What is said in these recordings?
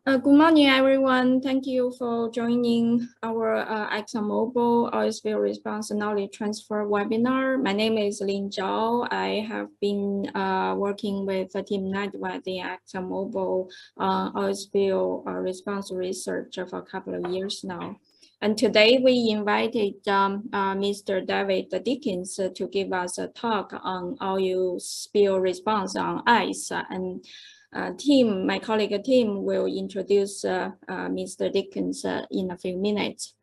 Good morning, everyone. Thank you for joining our ExxonMobil Oil Spill Response Knowledge Transfer webinar. My name is Lin Zhao. I have been working with the team network, the ExxonMobil Oil Spill Response Research for a couple of years now. And today we invited Mr. David Dickins to give us a talk on oil spill response on ice. And my colleague Tim will introduce Mr. Dickens in a few minutes.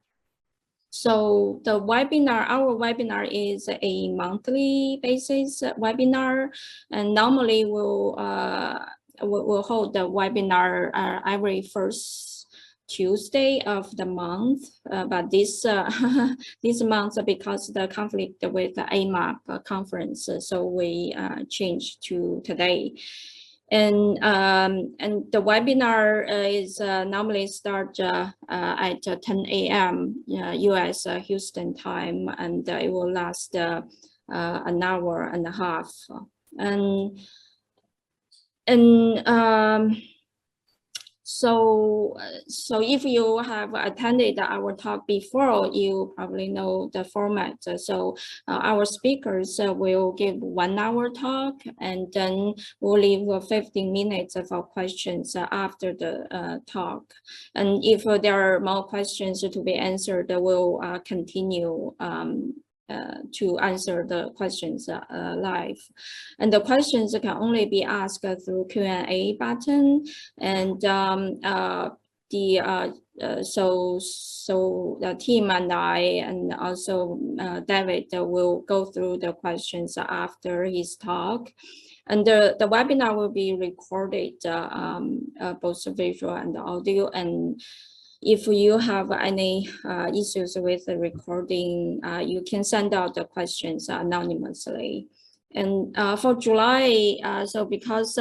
So our webinar is a monthly basis webinar, and normally we'll hold the webinar every first Tuesday of the month, but this this month, because the conflict with the AMAP conference, so we changed to today. And the webinar is normally start at 10 a.m. U.S. Houston time, and it will last an hour and a half. So if you have attended our talk before, you probably know the format. So our speakers will give 1 hour talk, and then we'll leave 15 minutes for questions after the talk. And if there are more questions to be answered, we'll continue to answer the questions live. And the questions can only be asked through Q&A button. And so the team and I, and also David, will go through the questions after his talk. And the webinar will be recorded, both visual and audio. And if you have any issues with the recording, you can send out the questions anonymously. And for July, because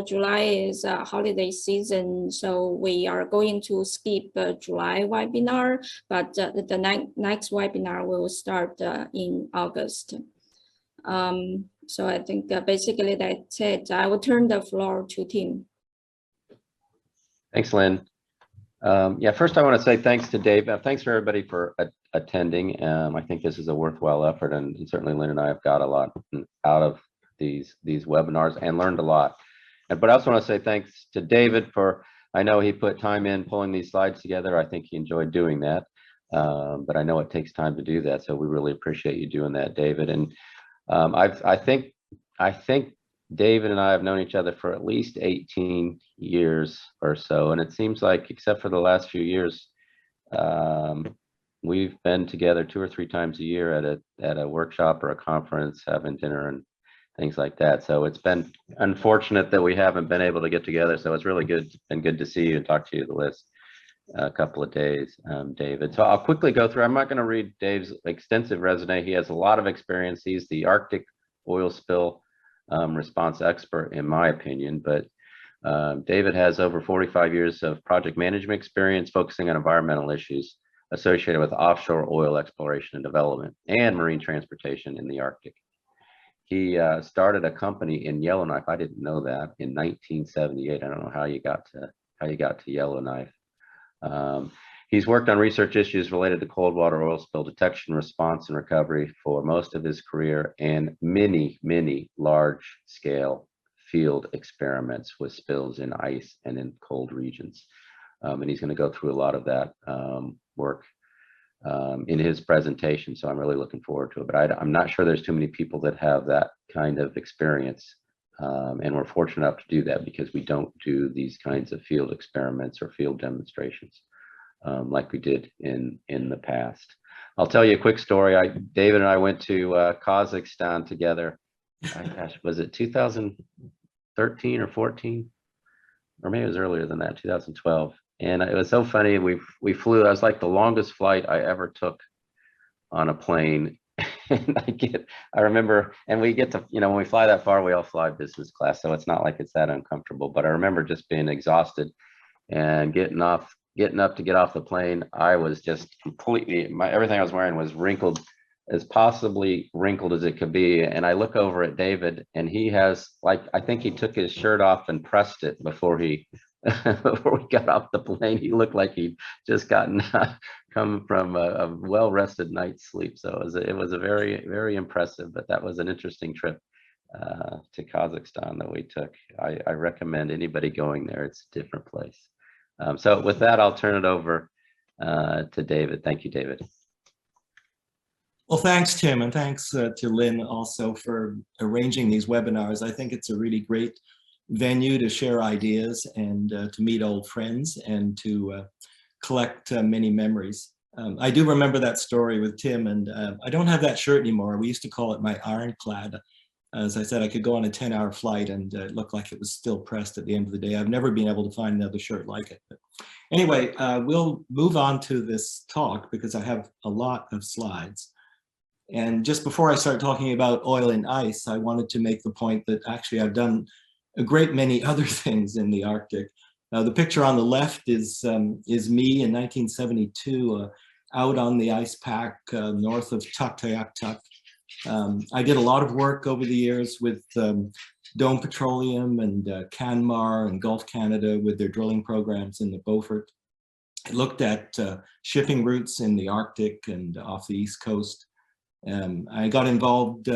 July is a holiday season, so we are going to skip July webinar, but the next webinar will start in August. So I think basically that's it. I will turn the floor to Tim. Thanks, Lynn. Yeah, first I want to say thanks to Dave. Thanks for everybody for attending. I think this is a worthwhile effort, and certainly Lynn and I have got a lot out of these webinars and learned a lot. But I also want to say thanks to David for, I know he put time in pulling these slides together. I think he enjoyed doing that, but I know it takes time to do that, so we really appreciate you doing that, David. And I think David and I have known each other for at least 18 years or so, and it seems like, except for the last few years, we've been together 2 or 3 times a year at a workshop or a conference, having dinner and things like that. So it's been unfortunate that we haven't been able to get together. So it's really good to see you and talk to you the last couple of days, David. So I'll quickly go through. I'm not going to read Dave's extensive resume. He has a lot of experience. He's the Arctic oil spill response expert, in my opinion, but David has over 45 years of project management experience focusing on environmental issues associated with offshore oil exploration and development and marine transportation in the Arctic. He started a company in Yellowknife. I didn't know that, in 1978. I don't know how you got to Yellowknife. He's worked on research issues related to cold water oil spill detection, response, and recovery for most of his career, and many large-scale field experiments with spills in ice and in cold regions. And he's going to go through a lot of that work in his presentation, so I'm really looking forward to it. But I'm not sure there's too many people that have that kind of experience, and we're fortunate enough to do that because we don't do these kinds of field experiments or field demonstrations like we did in the past. I'll tell you a quick story. David and I went to Kazakhstan together. Gosh, was it 2013 or 14? Or maybe it was earlier than that, 2012. And it was so funny. We flew. That was like the longest flight I ever took on a plane. And I remember, and we get to, when we fly that far, we all fly business class, so it's not like it's that uncomfortable. But I remember just being exhausted and getting up to get off the plane. I was just completely, everything I was wearing was wrinkled, as possibly wrinkled as it could be. And I look over at David, and he has, like, I think he took his shirt off and pressed it before he before we got off the plane. He looked like he'd just gotten come from a well-rested night's sleep. So it was a very, very impressive, but that was an interesting trip to Kazakhstan that we took. I recommend anybody going there. It's a different place. So with that, I'll turn it over to David. Thank you, David. Well, thanks, Tim, and thanks to Lynn also for arranging these webinars. I think it's a really great venue to share ideas and to meet old friends and to collect many memories. I do remember that story with Tim, and I don't have that shirt anymore. We used to call it my ironclad. As I said, I could go on a 10-hour flight and it looked like it was still pressed at the end of the day. I've never been able to find another shirt like it. But anyway, we'll move on to this talk because I have a lot of slides. And just before I start talking about oil and ice, I wanted to make the point that actually I've done a great many other things in the Arctic. The picture on the left is me in 1972 out on the ice pack north of Tuktoyaktuk. I did a lot of work over the years with Dome Petroleum and Canmar and Gulf Canada with their drilling programs in the Beaufort. I looked at shipping routes in the Arctic and off the East Coast. I got involved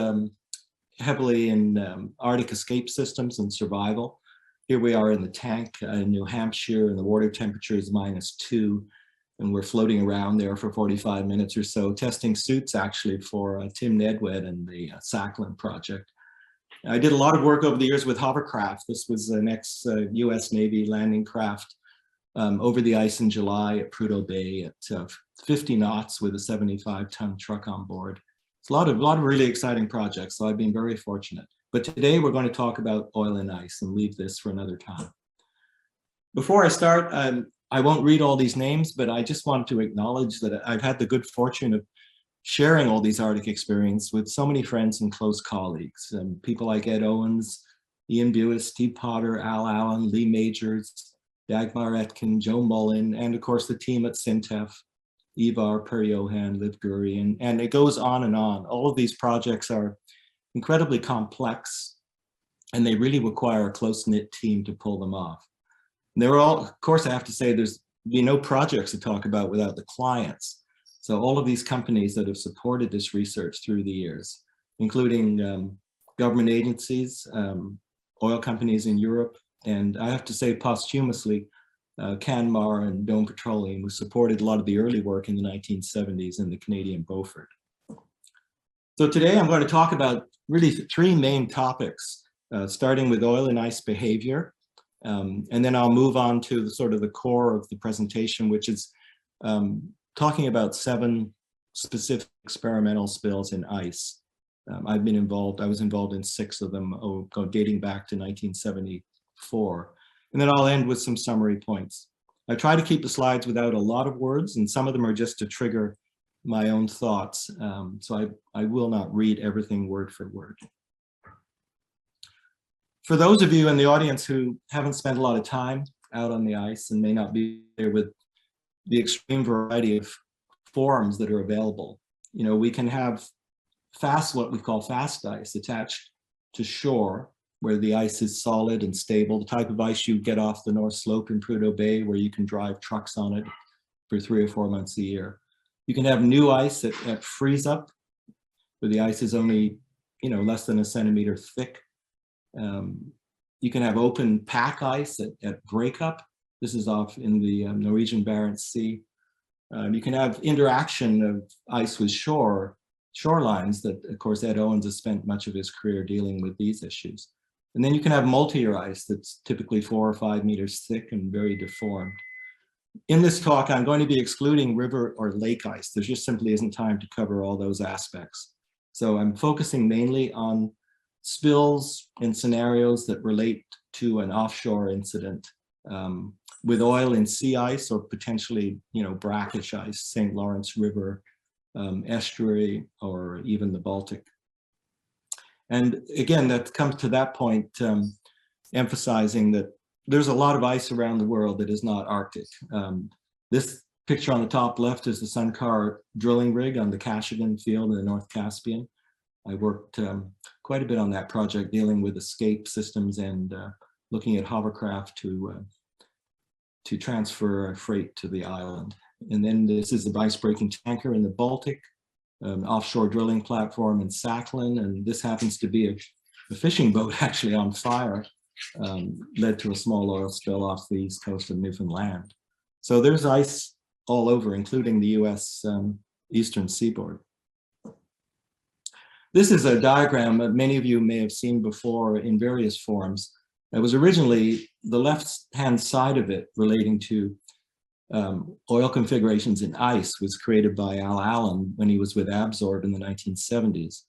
heavily in Arctic escape systems and survival. Here we are in the tank in New Hampshire, and the water temperature is -2, and we're floating around there for 45 minutes or so, testing suits actually for Tim Nedwed and the Sakhalin project. I did a lot of work over the years with hovercraft. This was an ex-US Navy landing craft over the ice in July at Prudhoe Bay at 50 knots with a 75-ton truck on board. It's a lot of really exciting projects, so I've been very fortunate. But today we're going to talk about oil and ice and leave this for another time. Before I start, I won't read all these names, but I just want to acknowledge that I've had the good fortune of sharing all these Arctic experiences with so many friends and close colleagues, people like Ed Owens, Ian Buis, Steve Potter, Al Allen, Lee Majors, Dagmar Etkin, Joe Mullen, and of course the team at Sintef, Ivar, Per Johan, Liv Guri, and it goes on and on. All of these projects are incredibly complex, and they really require a close-knit team to pull them off. And they're all, of course, I have to say there's no projects to talk about without the clients. So all of these companies that have supported this research through the years, including government agencies, oil companies in Europe, and I have to say posthumously, Canmar and Dome Petroleum, who supported a lot of the early work in the 1970s in the Canadian Beaufort. So today I'm going to talk about really 3 main topics, starting with oil and ice behavior, and then I'll move on to the sort of the core of the presentation, which is talking about 7 specific experimental spills in ice. I was involved in 6 of them, dating back to 1974. And then I'll end with some summary points. I try to keep the slides without a lot of words, and some of them are just to trigger my own thoughts. So I will not read everything word for word. For those of you in the audience who haven't spent a lot of time out on the ice and may not be there with the extreme variety of forms that are available, you know, we can have what we call fast ice attached to shore, where the ice is solid and stable, the type of ice you get off the North Slope in Prudhoe Bay, where you can drive trucks on it for 3 or 4 months a year. You can have new ice at freeze up, where the ice is only, you know, less than a centimeter thick. You can have open pack ice at breakup. This is off in the Norwegian Barents Sea. You can have interaction of ice with shorelines that, of course, Ed Owens has spent much of his career dealing with these issues. And then you can have multi-year ice that's typically 4 or 5 meters thick and very deformed. In this talk, I'm going to be excluding river or lake ice. There just simply isn't time to cover all those aspects. So I'm focusing mainly on spills and scenarios that relate to an offshore incident with oil in sea ice or potentially, you know, brackish ice, St. Lawrence River, estuary, or even the Baltic. And again, that comes to that point, emphasizing that there's a lot of ice around the world that is not Arctic. This picture on the top left is the Sunkar drilling rig on the Kashagan field in the North Caspian. I worked quite a bit on that project, dealing with escape systems and looking at hovercraft to to transfer freight to the island. And then this is the ice-breaking tanker in the Baltic, offshore drilling platform in Sakhalin, and this happens to be a fishing boat actually on fire, led to a small oil spill off the east coast of Newfoundland. So there's ice all over, including the US eastern seaboard. This is a diagram that many of you may have seen before in various forms. It was originally the left-hand side of it relating to oil configurations in ice was created by Al Allen when he was with Absorb in the 1970s.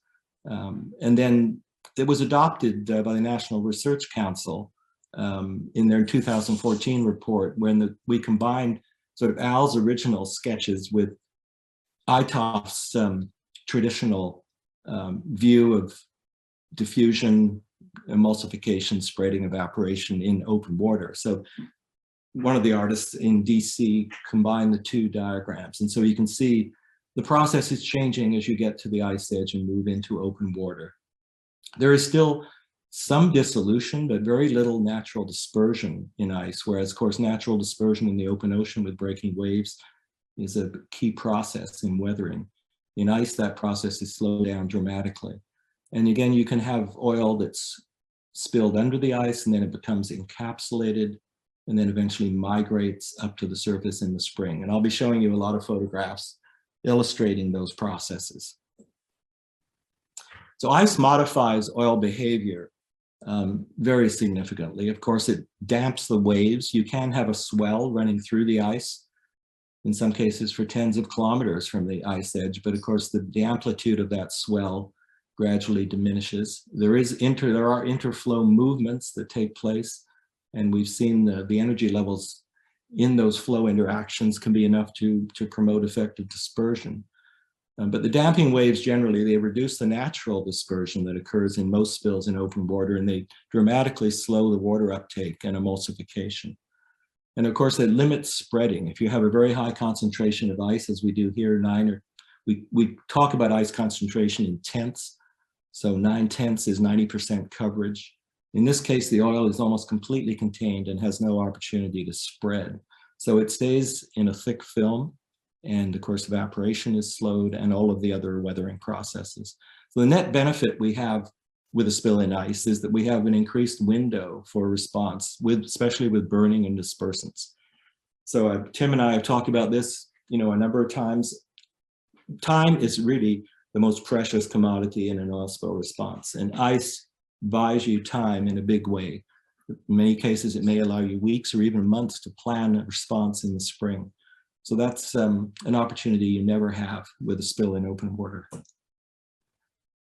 And then it was adopted by the National Research Council in their 2014 report when we combined sort of Al's original sketches with ITOF's traditional view of diffusion, emulsification, spreading, evaporation in open water. So one of the artists in DC combined the two diagrams. And so you can see the process is changing as you get to the ice edge and move into open water. There is still some dissolution, but very little natural dispersion in ice, whereas, of course, natural dispersion in the open ocean with breaking waves is a key process in weathering. In ice, that process is slowed down dramatically. And again, you can have oil that's spilled under the ice, and then it becomes encapsulated, and then eventually migrates up to the surface in the spring. And I'll be showing you a lot of photographs illustrating those processes. So ice modifies oil behavior very significantly. Of course, it damps the waves. You can have a swell running through the ice, in some cases for tens of kilometers from the ice edge, but of course the amplitude of that swell gradually diminishes. There are interflow movements that take place, and we've seen the energy levels in those flow interactions can be enough to promote effective dispersion. But the damping waves generally, they reduce the natural dispersion that occurs in most spills in open water, and they dramatically slow the water uptake and emulsification. And of course, it limits spreading. If you have a very high concentration of ice, as we do here, we talk about ice concentration in tenths. So 9/10 is 90% coverage. In this case, the oil is almost completely contained and has no opportunity to spread. So it stays in a thick film, and of course, evaporation is slowed and all of the other weathering processes. So the net benefit we have with a spill in ice is that we have an increased window for response, especially with burning and dispersants. So Tim and I have talked about this, a number of times. Time is really the most precious commodity in an oil spill response, and ice buys you time in a big way. In many cases, it may allow you weeks or even months to plan a response in the spring. So that's an opportunity you never have with a spill in open water.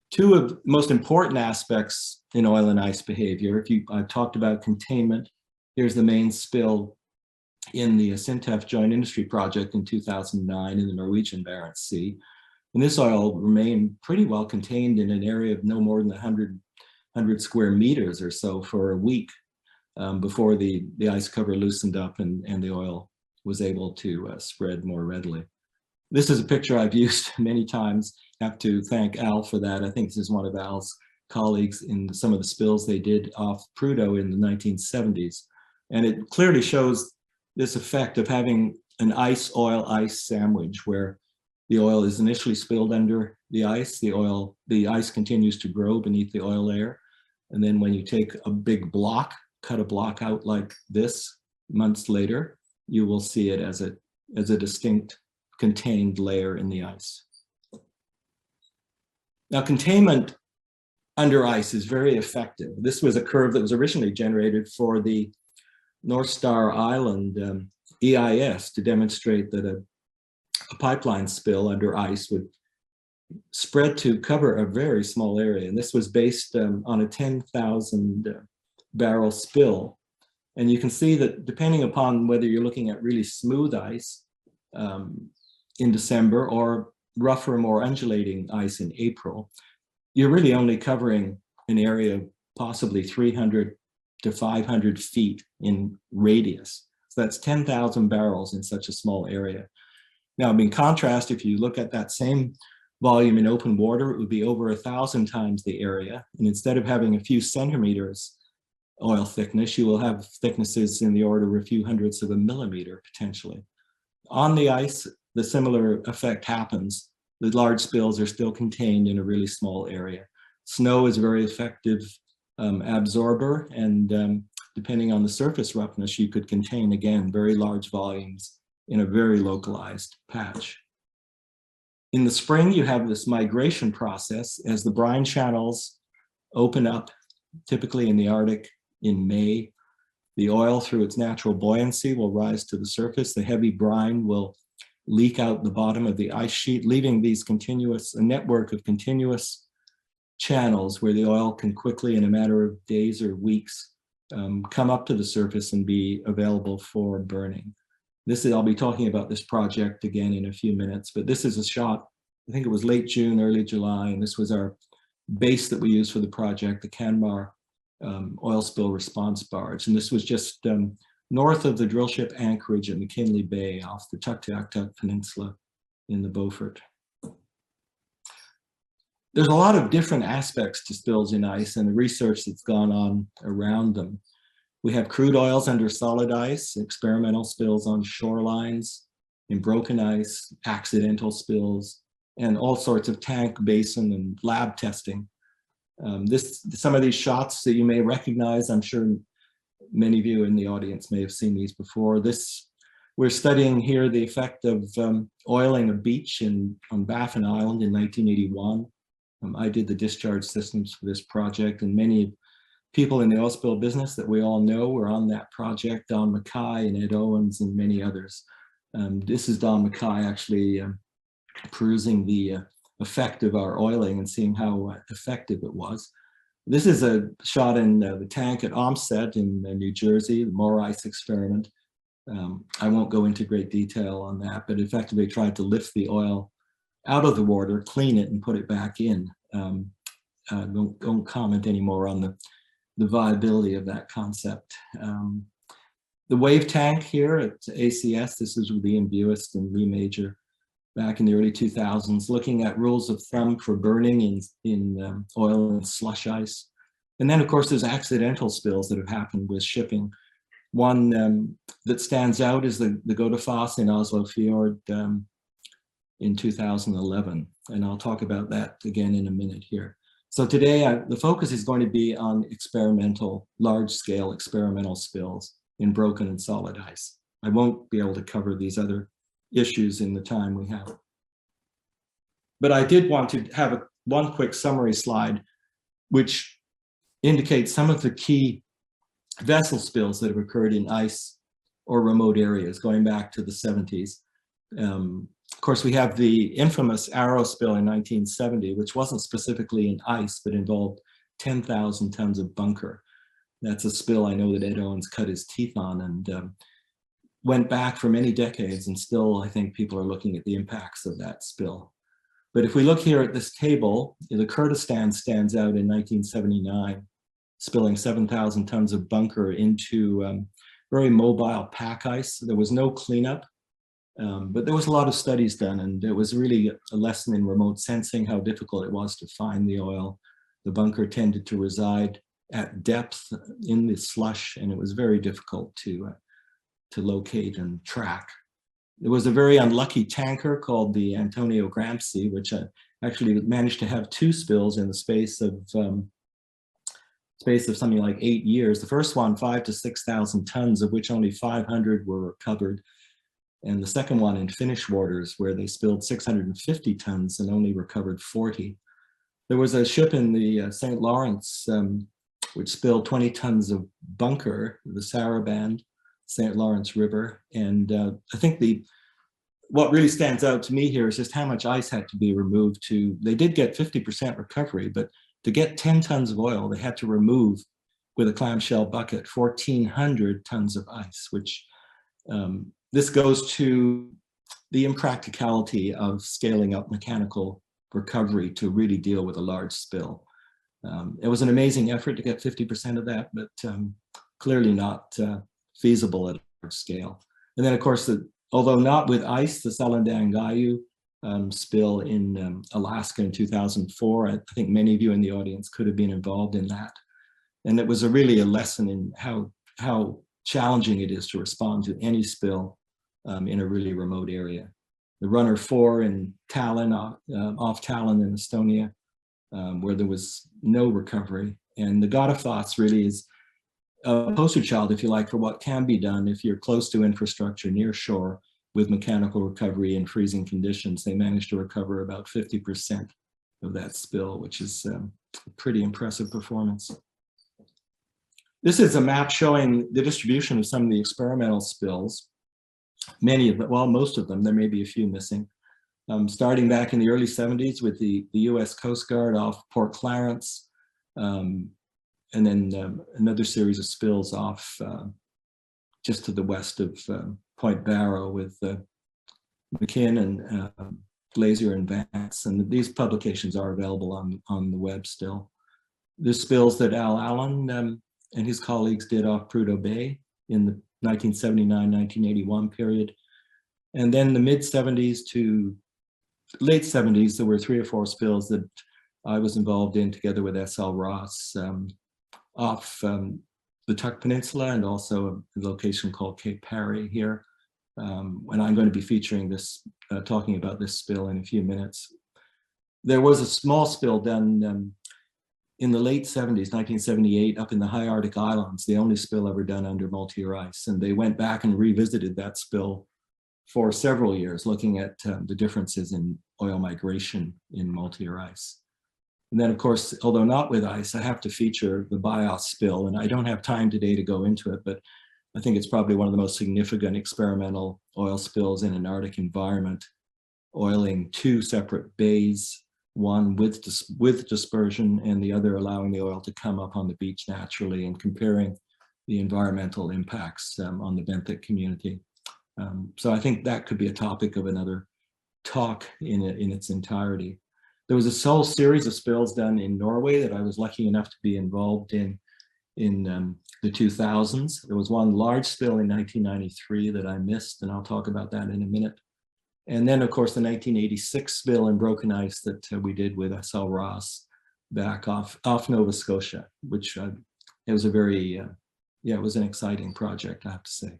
Two of the most important aspects in oil and ice behavior, I've talked about containment. Here's the main spill in the Sintef Joint Industry Project in 2009 in the Norwegian Barents Sea. And this oil remained pretty well contained in an area of no more than 100 square meters or so for a week before the ice cover loosened up and the oil was able to spread more readily. This is a picture I've used many times. I have to thank Al for that. I think this is one of Al's colleagues in some of the spills they did off Prudhoe in the 1970s. And it clearly shows this effect of having an ice-oil-ice sandwich where the oil is initially spilled under the ice, the ice continues to grow beneath the oil layer. And then when you take a big block, cut a block out like this months later, you will see it as a distinct contained layer in the ice. Now, containment under ice is very effective. This was a curve that was originally generated for the North Star Island EIS to demonstrate that a pipeline spill under ice would spread to cover a very small area. And this was based on a 10,000 barrel spill. And you can see that depending upon whether you're looking at really smooth ice in December or rougher, more undulating ice in April, you're really only covering an area of possibly 300 to 500 feet in radius. So that's 10,000 barrels in such a small area. Now, in contrast, if you look at that same volume in open water, it would be over 1,000 times the area. And instead of having a few centimeters oil thickness. You will have thicknesses in the order of a few hundredths of a millimeter potentially. On the ice, the similar effect happens. The large spills are still contained in a really small area. Snow is a very effective absorber, and depending on the surface roughness, you could contain, again, very large volumes in a very localized patch. In the spring, you have this migration process as the brine channels open up, typically in the Arctic in May. The oil, through its natural buoyancy, will rise to the surface. The heavy brine will leak out the bottom of the ice sheet, leaving these a network of continuous channels where the oil can quickly, in a matter of days or weeks, come up to the surface and be available for burning. I'll be talking about this project again in a few minutes, but this is a shot, I think it was late June, early July, and this was our base that we used for the project, the Canmar oil spill response barge. And this was just north of the drill ship anchorage at McKinley Bay off the Tuktoyaktuk Peninsula in the Beaufort. There's a lot of different aspects to spills in ice and the research that's gone on around them. We have crude oils under solid ice, experimental spills on shorelines, in broken ice, accidental spills, and all sorts of tank, basin, and lab testing. Some of these shots that you may recognize, I'm sure many of you in the audience may have seen these before. We're studying here the effect of oiling a beach on Baffin Island in 1981. I did the discharge systems for this project, and many people in the oil spill business that we all know were on that project, Don Mackay and Ed Owens and many others. This is Don Mackay actually perusing the effect of our oiling and seeing how effective it was. This is a shot in the tank at Olmsted in New Jersey, the more ice experiment. I won't go into great detail on that, but effectively tried to lift the oil out of the water, clean it, and put it back in. Don't comment anymore on the viability of that concept. The wave tank here at ACS, this is with Ian Buist and Lee Major back in the early 2000s, looking at rules of thumb for burning in oil and slush ice. And then, of course, there's accidental spills that have happened with shipping. One that stands out is the Godafoss in Oslo Fjord in 2011. And I'll talk about that again in a minute here. So today, the focus is going to be on large-scale experimental spills in broken and solid ice. I won't be able to cover these other issues in the time we have. But I did want to have one quick summary slide, which indicates some of the key vessel spills that have occurred in ice or remote areas going back to the 70s. Of course, we have the infamous Arrow spill in 1970, which wasn't specifically in ice, but involved 10,000 tons of bunker. That's a spill I know that Ed Owens cut his teeth on and went back for many decades, and still I think people are looking at the impacts of that spill. But if we look here at this table, the Kurdistan stands out in 1979, spilling 7,000 tons of bunker into very mobile pack ice. There was no cleanup, but there was a lot of studies done, and it was really a lesson in remote sensing how difficult it was to find the oil. The bunker tended to reside at depth in the slush, and it was very difficult to locate and track. There was a very unlucky tanker called the Antonio Gramsci, which actually managed to have 2 spills in the space of something like 8 years. The first one, 5,000 to 6,000 tons, of which only 500 were recovered. And the second one in Finnish waters, where they spilled 650 tons and only recovered 40. There was a ship in the St. Lawrence, which spilled 20 tons of bunker, the Saraband, St. Lawrence River. And I think what really stands out to me here is just how much ice had to be removed they did get 50% recovery, but to get 10 tons of oil, they had to remove with a clamshell bucket 1,400 tons of ice, which this goes to the impracticality of scaling up mechanical recovery to really deal with a large spill. It was an amazing effort to get 50% of that, but clearly not feasible at a large scale. And then, of course, although not with ice, the Salandangayu spill in Alaska in 2004, I think many of you in the audience could have been involved in that. And it was really a lesson in how challenging it is to respond to any spill in a really remote area. The Runner 4 in Tallinn, off Tallinn in Estonia, where there was no recovery. And the Godafoss really is a poster child, if you like, for what can be done if you're close to infrastructure near shore with mechanical recovery in freezing conditions. They managed to recover about 50% of that spill, which is a pretty impressive performance. This is a map showing the distribution of some of the experimental spills. Many of them, well, most of them, there may be a few missing. Starting back in the early 70s with the US Coast Guard off Port Clarence, and then another series of spills off just to the west of Point Barrow with McKinn and Glazier and Vance. And these publications are available on the web still. The spills that Al Allen and his colleagues did off Prudhoe Bay in the 1979-1981 period. And then the mid 70s to late 70s, there were 3 or 4 spills that I was involved in together with S.L. Ross off the Tuck Peninsula and also a location called Cape Parry here. And I'm going to be featuring this, talking about this spill in a few minutes. There was a small spill done in the late 70s, 1978, up in the high Arctic Islands, the only spill ever done under multi-year ice. And they went back and revisited that spill for several years, looking at the differences in oil migration in multi-year ice. And then, of course, although not with ice, I have to feature the Bios spill. And I don't have time today to go into it, but I think it's probably one of the most significant experimental oil spills in an Arctic environment, oiling 2 separate bays, one with dispersion and the other allowing the oil to come up on the beach naturally, and comparing the environmental impacts on the benthic community. So I think that could be a topic of another talk in its entirety. There was a whole series of spills done in Norway that I was lucky enough to be involved in the 2000s. There was one large spill in 1993 that I missed, and I'll talk about that in a minute. And then, of course, the 1986 spill in broken ice that we did with S.L. Ross back off Nova Scotia, which it was a very, it was an exciting project, I have to say.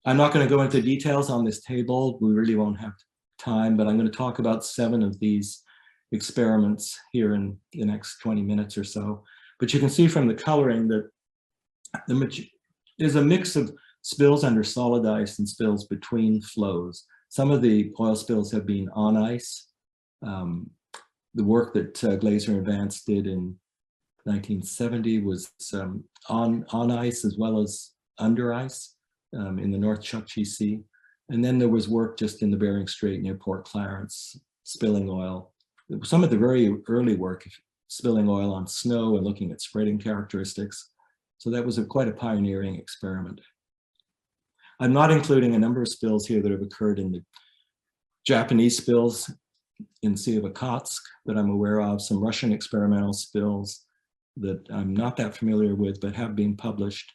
I'm not going to go into details on this table. We really won't have time, but I'm going to talk about 7 of these experiments here in the next 20 minutes or so. But you can see from the coloring that there's a mix of spills under solid ice and spills between flows. Some of the oil spills have been on ice. The work that Glazier and Vance did in 1970 was on ice as well as under ice in the North Chukchi Sea. And then there was work just in the Bering Strait near Port Clarence, spilling oil. Some of the very early work, spilling oil on snow and looking at spreading characteristics. So that was quite a pioneering experiment. I'm not including a number of spills here that have occurred in the Japanese spills in the Sea of Okhotsk that I'm aware of, some Russian experimental spills that I'm not that familiar with but have been published.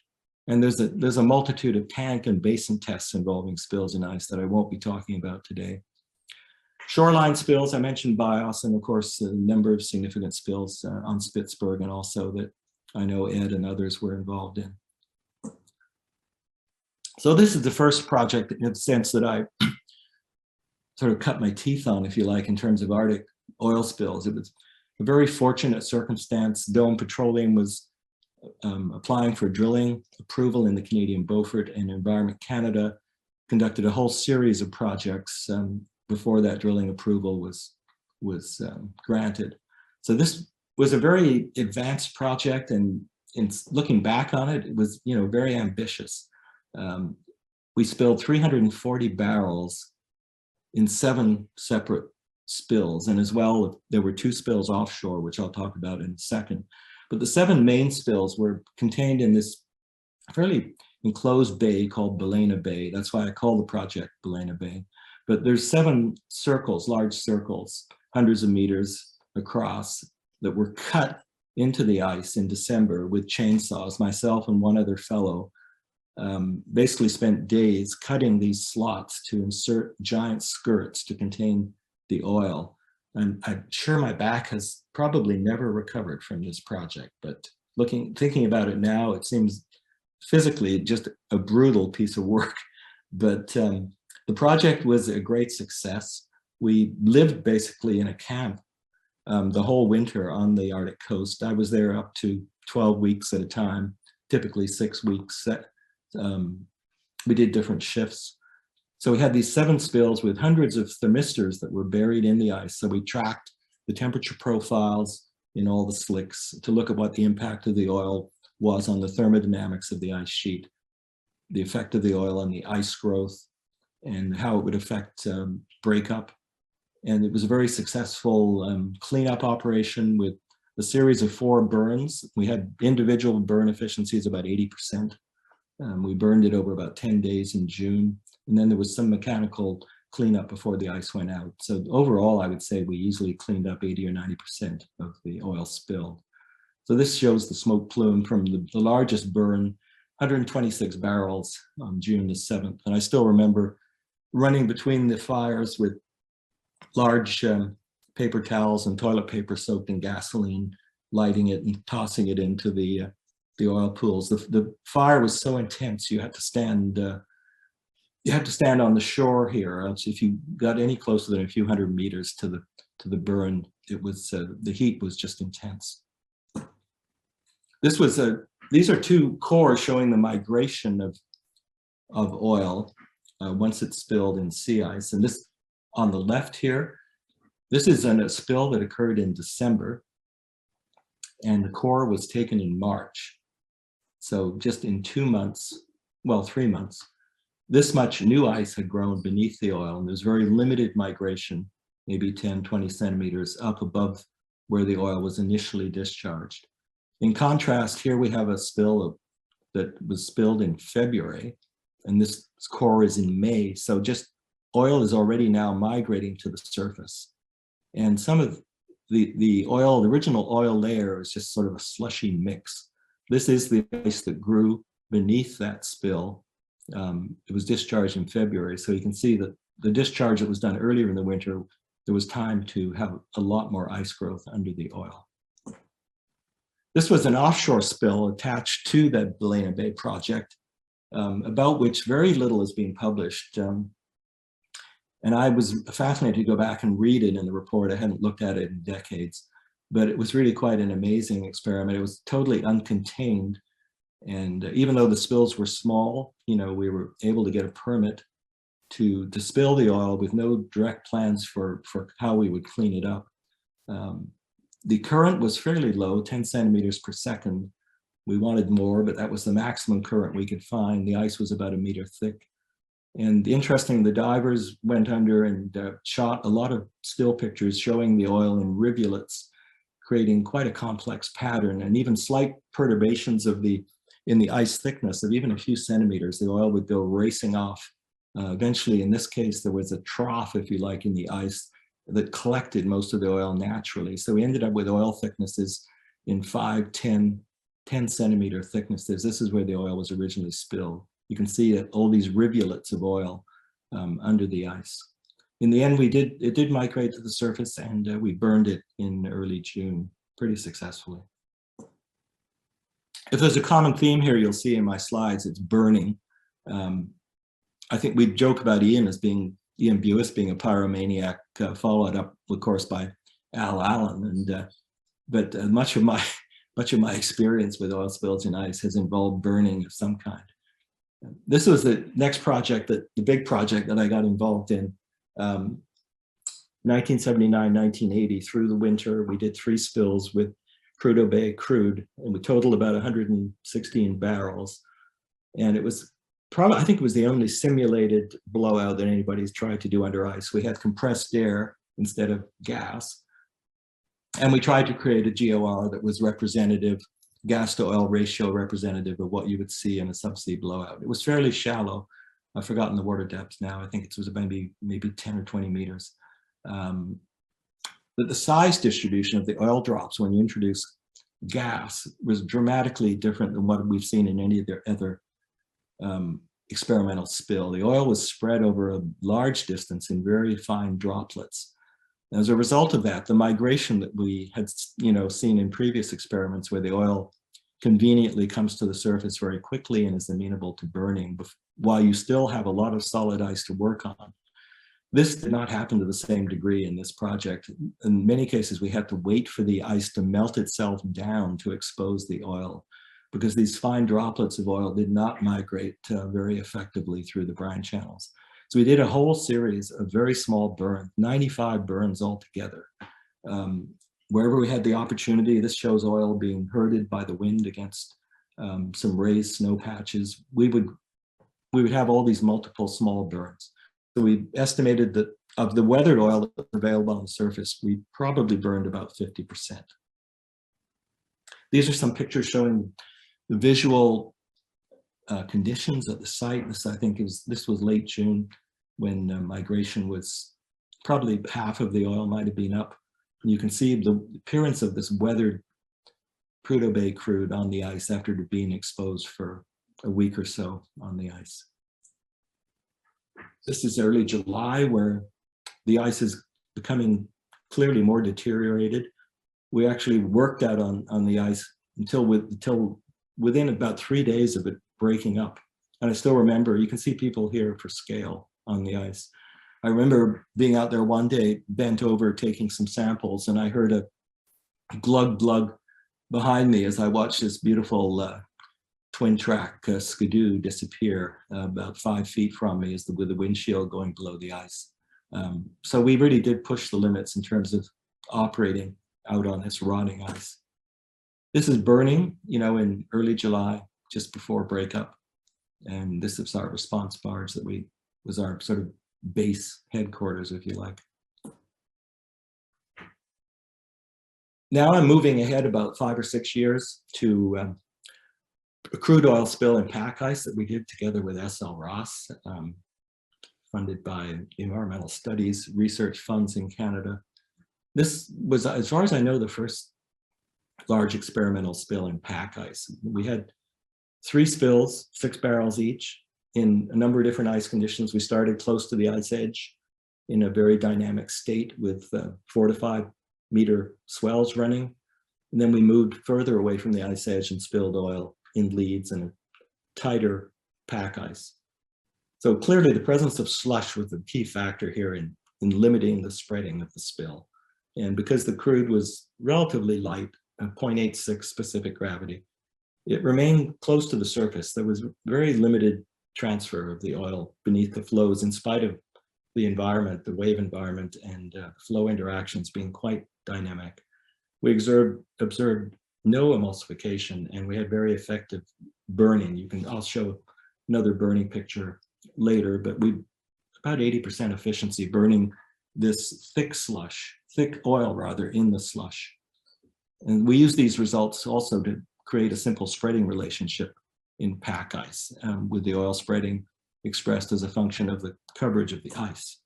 And there's a multitude of tank and basin tests involving spills in ice that I won't be talking about today. Shoreline spills, I mentioned Bios, and of course a number of significant spills on Spitsbergen also that I know Ed and others were involved in. So this is the first project in the sense that I sort of cut my teeth on, if you like, in terms of Arctic oil spills. It was a very fortunate circumstance. Dome Petroleum was applying for drilling approval in the Canadian Beaufort, and Environment Canada conducted a whole series of projects before that drilling approval was granted. So this was a very advanced project, and in looking back on it, it was very ambitious. We spilled 340 barrels in 7 separate spills, and as well there were 2 spills offshore, which I'll talk about in a second. But the 7 main spills were contained in this fairly enclosed bay called Balena Bay. That's why I call the project Balena Bay. But there's 7 circles, large circles, hundreds of meters across, that were cut into the ice in December with chainsaws. Myself and one other fellow basically spent days cutting these slots to insert giant skirts to contain the oil. And I'm sure my back has probably never recovered from this project, but thinking about it now, it seems physically just a brutal piece of work. But the project was a great success. We lived basically in a camp the whole winter on the Arctic coast. I was there up to 12 weeks at a time, typically 6 weeks. We did different shifts. So we had these 7 spills with hundreds of thermistors that were buried in the ice. So we tracked the temperature profiles in all the slicks to look at what the impact of the oil was on the thermodynamics of the ice sheet, the effect of the oil on the ice growth, and how it would affect breakup. And it was a very successful cleanup operation with a series of 4 burns. We had individual burn efficiencies about 80%. We burned it over about 10 days in June. And then there was some mechanical cleanup before the ice went out. So overall, I would say we easily cleaned up 80 or 90% of the oil spilled. So this shows the smoke plume from the largest burn, 126 barrels on June the 7th. And I still remember running between the fires with large paper towels and toilet paper soaked in gasoline, lighting it and tossing it into the oil pools. The fire was so intense you had to stand on the shore here, else if you got any closer than a few hundred meters to the burn, it was the heat was just intense. These are 2 cores showing the migration of oil once it's spilled in sea ice. And this on the left here, this is a spill that occurred in December, and the core was taken in March. So just in 2 months, well, 3 months, this much new ice had grown beneath the oil, and there's very limited migration, maybe 10, 20 centimeters up above where the oil was initially discharged. In contrast, here we have a spill that was spilled in February, and this core is in May. So just oil is already now migrating to the surface. And some of the original oil layer is just sort of a slushy mix. This is the ice that grew beneath that spill. It was discharged in February. So you can see that the discharge that was done earlier in the winter, there was time to have a lot more ice growth under the oil. This was an offshore spill attached to that Baleina Bay project, about which very little is being published. And I was fascinated to go back and read it in the report. I hadn't looked at it in decades, but it was really quite an amazing experiment. It was totally uncontained. And even though the spills were small, we were able to get a permit to spill the oil with no direct plans for how we would clean it up. The current was fairly low, 10 centimeters per second. We wanted more, but that was the maximum current we could find. The ice was about 1 meter thick. And interesting, the divers went under and shot a lot of still pictures showing the oil in rivulets, creating quite a complex pattern, and even slight perturbations in the ice thickness of even a few centimeters, the oil would go racing off. Eventually, in this case, there was a trough, if you like, in the ice that collected most of the oil naturally. So we ended up with oil thicknesses in 5, 10 centimeter thicknesses. This is where the oil was originally spilled. You can see all these rivulets of oil under the ice. In the end, it did migrate to the surface, and we burned it in early June pretty successfully. If there's a common theme here, you'll see in my slides, it's burning. I think we joke about Ian Buis being a pyromaniac, followed up, of course, by Al Allen. But much of my experience with oil spills in ice has involved burning of some kind. This was the next project, the big project that I got involved in. 1979, 1980, through the winter, we did 3 spills with Prudhoe Bay crude, and we totaled about 116 barrels. And it was probably, I think it was the only simulated blowout that anybody's tried to do under ice. We had compressed air instead of gas. And we tried to create a GOR that was representative, gas to oil ratio representative of what you would see in a subsea blowout. It was fairly shallow. I've forgotten the water depth now. I think it was maybe 10 or 20 meters. But the size distribution of the oil drops when you introduce gas was dramatically different than what we've seen in any of their other experimental spill. The oil was spread over a large distance in very fine droplets. As a result of that, the migration that we had seen in previous experiments where the oil conveniently comes to the surface very quickly and is amenable to burning while you still have a lot of solid ice to work on. This did not happen to the same degree in this project. In many cases, we had to wait for the ice to melt itself down to expose the oil, because these fine droplets of oil did not migrate very effectively through the brine channels. So we did a whole series of very small burns, 95 burns altogether. Wherever we had the opportunity, this shows oil being herded by the wind against some raised snow patches. We would have all these multiple small burns. So we estimated that of the weathered oil that was available on the surface, we probably burned about 50%. These are some pictures showing the visual conditions at the site. This, I think, this was late June when migration was probably half of the oil might have been up. And you can see the appearance of this weathered Prudhoe Bay crude on the ice after being exposed for a week or so on the ice. This is early July, where the ice is becoming clearly more deteriorated. We actually worked out on the ice until within about 3 days of it breaking up. And I still remember, you can see people here for scale on the ice. I remember being out there one day, bent over, taking some samples, and I heard a glug glug behind me as I watched this beautiful twin track skidoo disappear about 5 feet from me with the windshield going below the ice. So we really did push the limits in terms of operating out on this rotting ice. This is burning, in early July, just before breakup. And this is our response barge that was our sort of base headquarters, if you like. Now I'm moving ahead about 5 or 6 years to a crude oil spill in pack ice that we did together with S.L. Ross, funded by Environmental Studies Research Funds in Canada. This was, as far as I know, the first large experimental spill in pack ice. We had 3 spills, 6 barrels each, in a number of different ice conditions. We started close to the ice edge in a very dynamic state with 4 to 5 meter swells running. And then we moved further away from the ice edge and spilled oil in leads and a tighter pack ice. So clearly the presence of slush was the key factor here in limiting the spreading of the spill. And because the crude was relatively light, 0.86 specific gravity, it remained close to the surface. There was very limited transfer of the oil beneath the flows in spite of the environment, the wave environment, and flow interactions being quite dynamic. We observed no emulsification, and we had very effective burning. I'll show another burning picture later, but about 80% efficiency burning this thick oil rather, in the slush. And we use these results also to create a simple spreading relationship in pack ice, with the oil spreading expressed as a function of the coverage of the ice.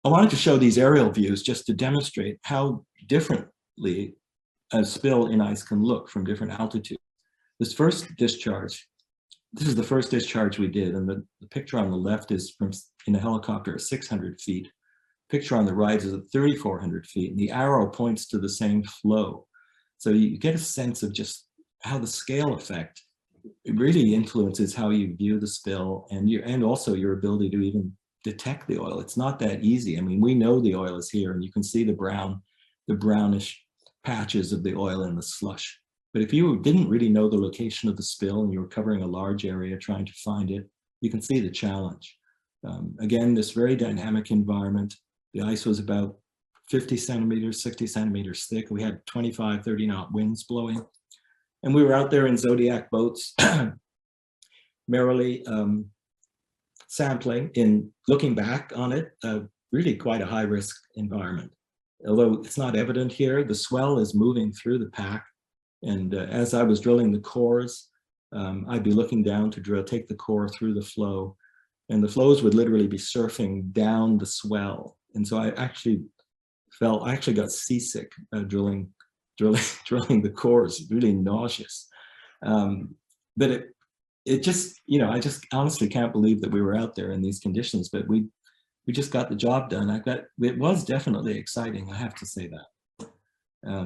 I wanted to show these aerial views just to demonstrate how differently a spill in ice can look from different altitudes. This is the first discharge we did, and the picture on the left is in a helicopter at 600 feet. Picture on the right is at 3,400 feet, and the arrow points to the same flow. So you get a sense of just how the scale effect, it really influences how you view the spill and also your ability to even detect the oil. It's not that easy. I mean, we know the oil is here, and you can see the brownish patches of the oil in the slush. But if you didn't really know the location of the spill and you were covering a large area trying to find it, you can see the challenge. Again, this very dynamic environment. The ice was about 50 centimeters, 60 centimeters thick. We had 25, 30 knot winds blowing. And we were out there in Zodiac boats, merrily sampling. Looking back on it, really quite a high risk environment. Although it's not evident here, the swell is moving through the pack. And as I was drilling the cores, I'd be looking down to take the core through the flow. And the flows would literally be surfing down the swell. And so I actually got seasick drilling the cores, really nauseous. But it just, I just honestly can't believe that we were out there in these conditions, but we just got the job done. It was definitely exciting, I have to say that.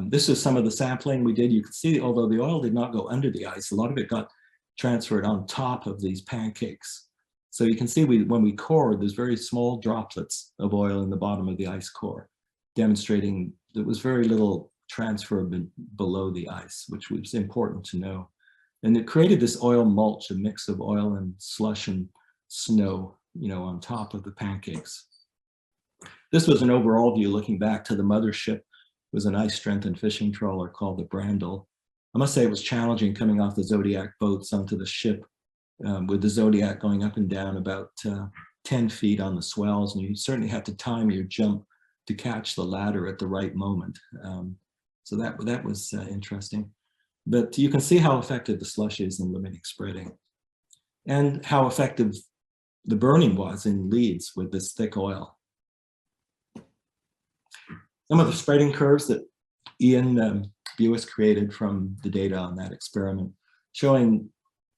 This is some of the sampling we did. You can see, although the oil did not go under the ice, a lot of it got transferred on top of these pancakes. So you can see when we cored, there's very small droplets of oil in the bottom of the ice core, demonstrating there was very little transfer below the ice, which was important to know. And it created this oil mulch, a mix of oil and slush and snow, on top of the pancakes. This was an overall view looking back to the mothership. It was an ice strengthened fishing trawler called the Brandel. I must say it was challenging coming off the Zodiac boats onto the ship with the Zodiac going up and down about 10 feet on the swells. And you certainly had to time your jump to catch the ladder at the right moment. So that was interesting. But you can see how effective the slush is in limiting spreading and how effective the burning was in leads with this thick oil. Some of the spreading curves that Ian Buis created from the data on that experiment, showing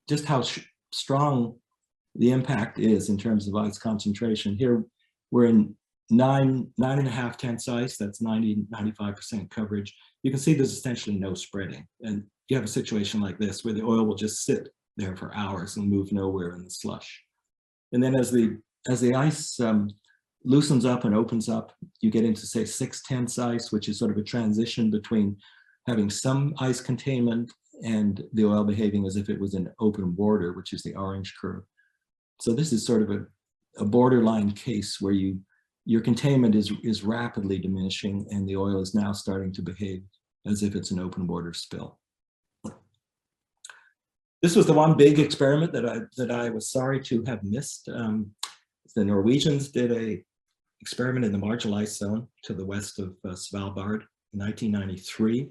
just how strong the impact is in terms of ice concentration. Here we're in 9.5 tenths ice, that's 95% coverage. You can see there's essentially no spreading. And you have a situation like this where the oil will just sit there for hours and move nowhere in the slush. And then as the ice loosens up and opens up, you get into, say, 6 tenths ice, which is sort of a transition between having some ice containment and the oil behaving as if it was an open water, which is the orange curve. So this is sort of a borderline case where your containment is rapidly diminishing and the oil is now starting to behave as if it's an open water spill. This was the one big experiment that I was sorry to have missed. The Norwegians did a experiment in the marginal ice zone to the west of Svalbard in 1993.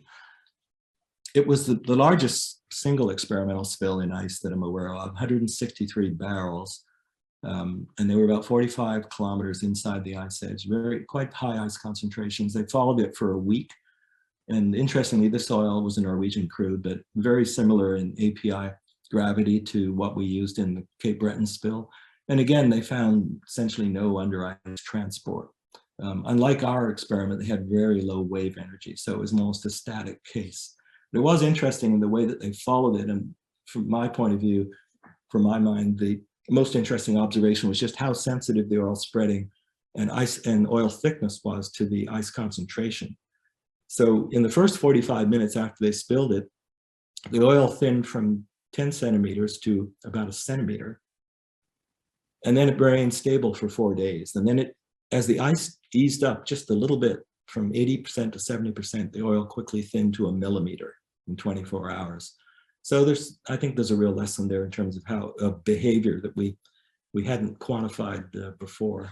It was the largest single experimental spill in ice that I'm aware of, 163 barrels. And they were about 45 kilometers inside the ice edge, quite high ice concentrations. They followed it for a week. And interestingly, this oil was a Norwegian crude, but very similar in API gravity to what we used in the Cape Breton spill. And again, they found essentially no under ice transport. Unlike our experiment, they had very low wave energy, so it was almost a static case. It was interesting in the way that they followed it, and from my point of view, from my mind, the most interesting observation was just how sensitive the oil spreading and ice and oil thickness was to the ice concentration. So in the first 45 minutes after they spilled it, the oil thinned from 10 centimeters to about 1 centimeter. And then it remained stable for 4 days. And then as the ice eased up just a little bit from 80% to 70%, the oil quickly thinned to 1 millimeter in 24 hours. So I think there's a real lesson there in terms of behavior that we hadn't quantified before.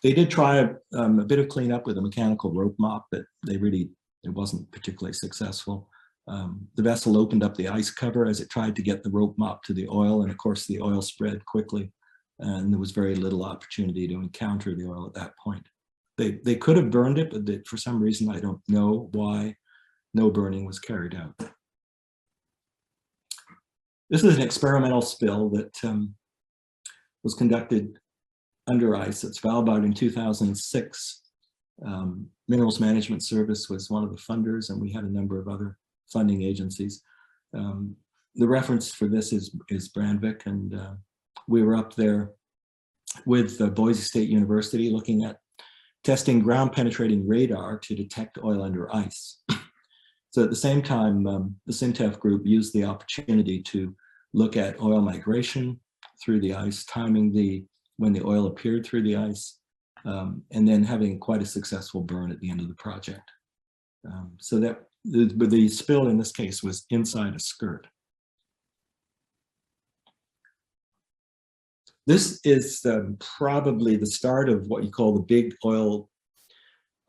They did try a bit of cleanup with a mechanical rope mop, but it wasn't particularly successful. The vessel opened up the ice cover as it tried to get the rope mop to the oil, and of course the oil spread quickly, and there was very little opportunity to encounter the oil at that point. They could have burned it, but for some reason, I don't know why, no burning was carried out. This is an experimental spill that was conducted under ice at Svalbard in 2006. Minerals Management Service was one of the funders, and we had a number of other funding agencies. The reference for this is Brandvik, and we were up there with Boise State University looking at testing ground penetrating radar to detect oil under ice. So at the same time, the SINTEF group used the opportunity to look at oil migration through the ice, timing when the oil appeared through the ice, and then having quite a successful burn at the end of the project. So that the spill in this case was inside a skirt. This is probably the start of what you call the big oil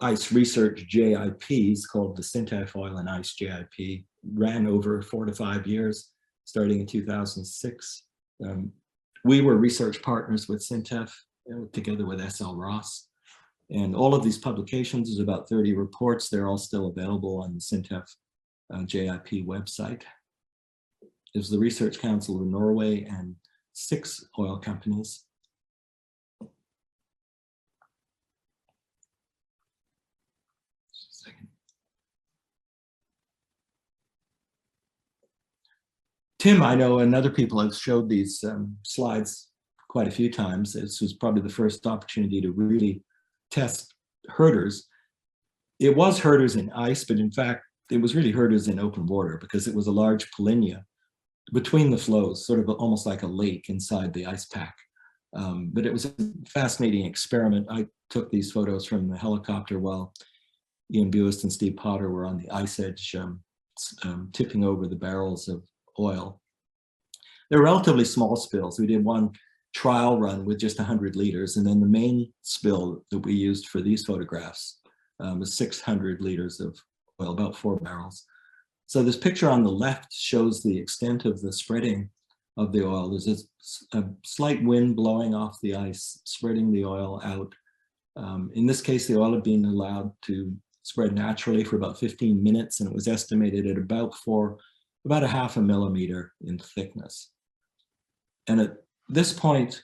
ice research JIPs, called the SINTEF Oil and Ice JIP. Ran over 4 to 5 years, starting in 2006. We were research partners with SINTEF, together with SL Ross. And all of these publications, there's about 30 reports. They're all still available on the SINTEF JIP website. There's the Research Council of Norway and 6 oil companies. Just a second. Tim, I know, and other people have showed these slides quite a few times. This was probably the first opportunity to really test herders. It was herders in ice, but in fact, it was really herders in open water because it was a large polynya between the flows, sort of almost like a lake inside the ice pack. But it was a fascinating experiment. I took these photos from the helicopter while Ian Buist and Steve Potter were on the ice edge, tipping over the barrels of oil. They're relatively small spills. We did one trial run with just 100 liters, and then the main spill that we used for these photographs was 600 liters of oil, about 4 barrels. So this picture on the left shows the extent of the spreading of the oil. There's a slight wind blowing off the ice, spreading the oil out. In this case, the oil had been allowed to spread naturally for about 15 minutes, and it was estimated at about a half a millimeter in thickness. And at this point,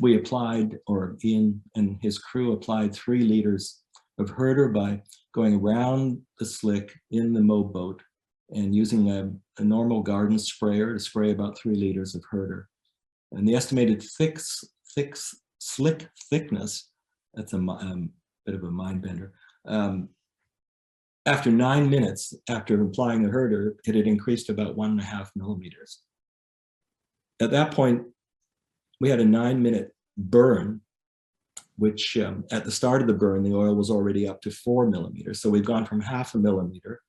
we applied, or Ian and his crew applied 3 liters of herder by going around the slick in the mob boat and using a normal garden sprayer to spray about 3 liters of herder. And the estimated slick thickness, that's a bit of a mind bender. After 9 minutes after applying the herder, it had increased about 1.5 millimeters. At that point, we had a 9-minute burn, which at the start of the burn, the oil was already up to 4 millimeters. So we've gone from 0.5 millimeter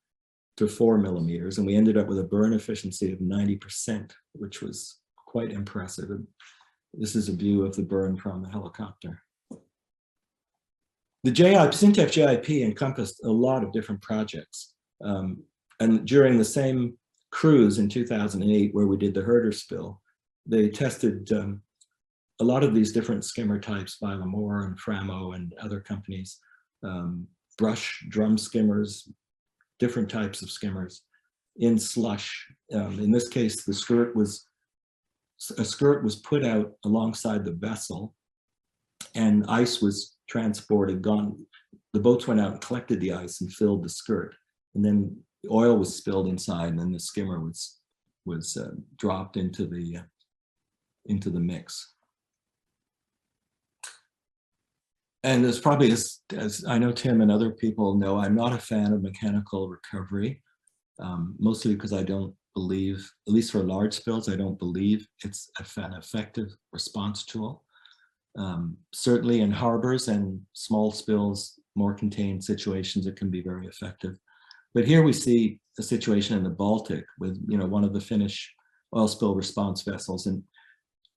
to 4 millimeters, and we ended up with a burn efficiency of 90%, which was quite impressive. And this is a view of the burn from the helicopter. The Syntec JIP encompassed a lot of different projects. And during the same cruise in 2008, where we did the herder spill, they tested a lot of these different skimmer types by Lamore and Framo and other companies, brush drum skimmers, different types of skimmers in slush. In this case, a skirt was put out alongside the vessel, and ice was transported, the boats went out and collected the ice and filled the skirt, and then the oil was spilled inside, and then the skimmer was dropped into the mix. And there's probably, as I know Tim and other people know, I'm not a fan of mechanical recovery, mostly because I don't believe, at least for large spills, I don't believe it's an effective response tool. Certainly in harbors and small spills, more contained situations, it can be very effective. But here we see a situation in the Baltic with, one of the Finnish oil spill response vessels, and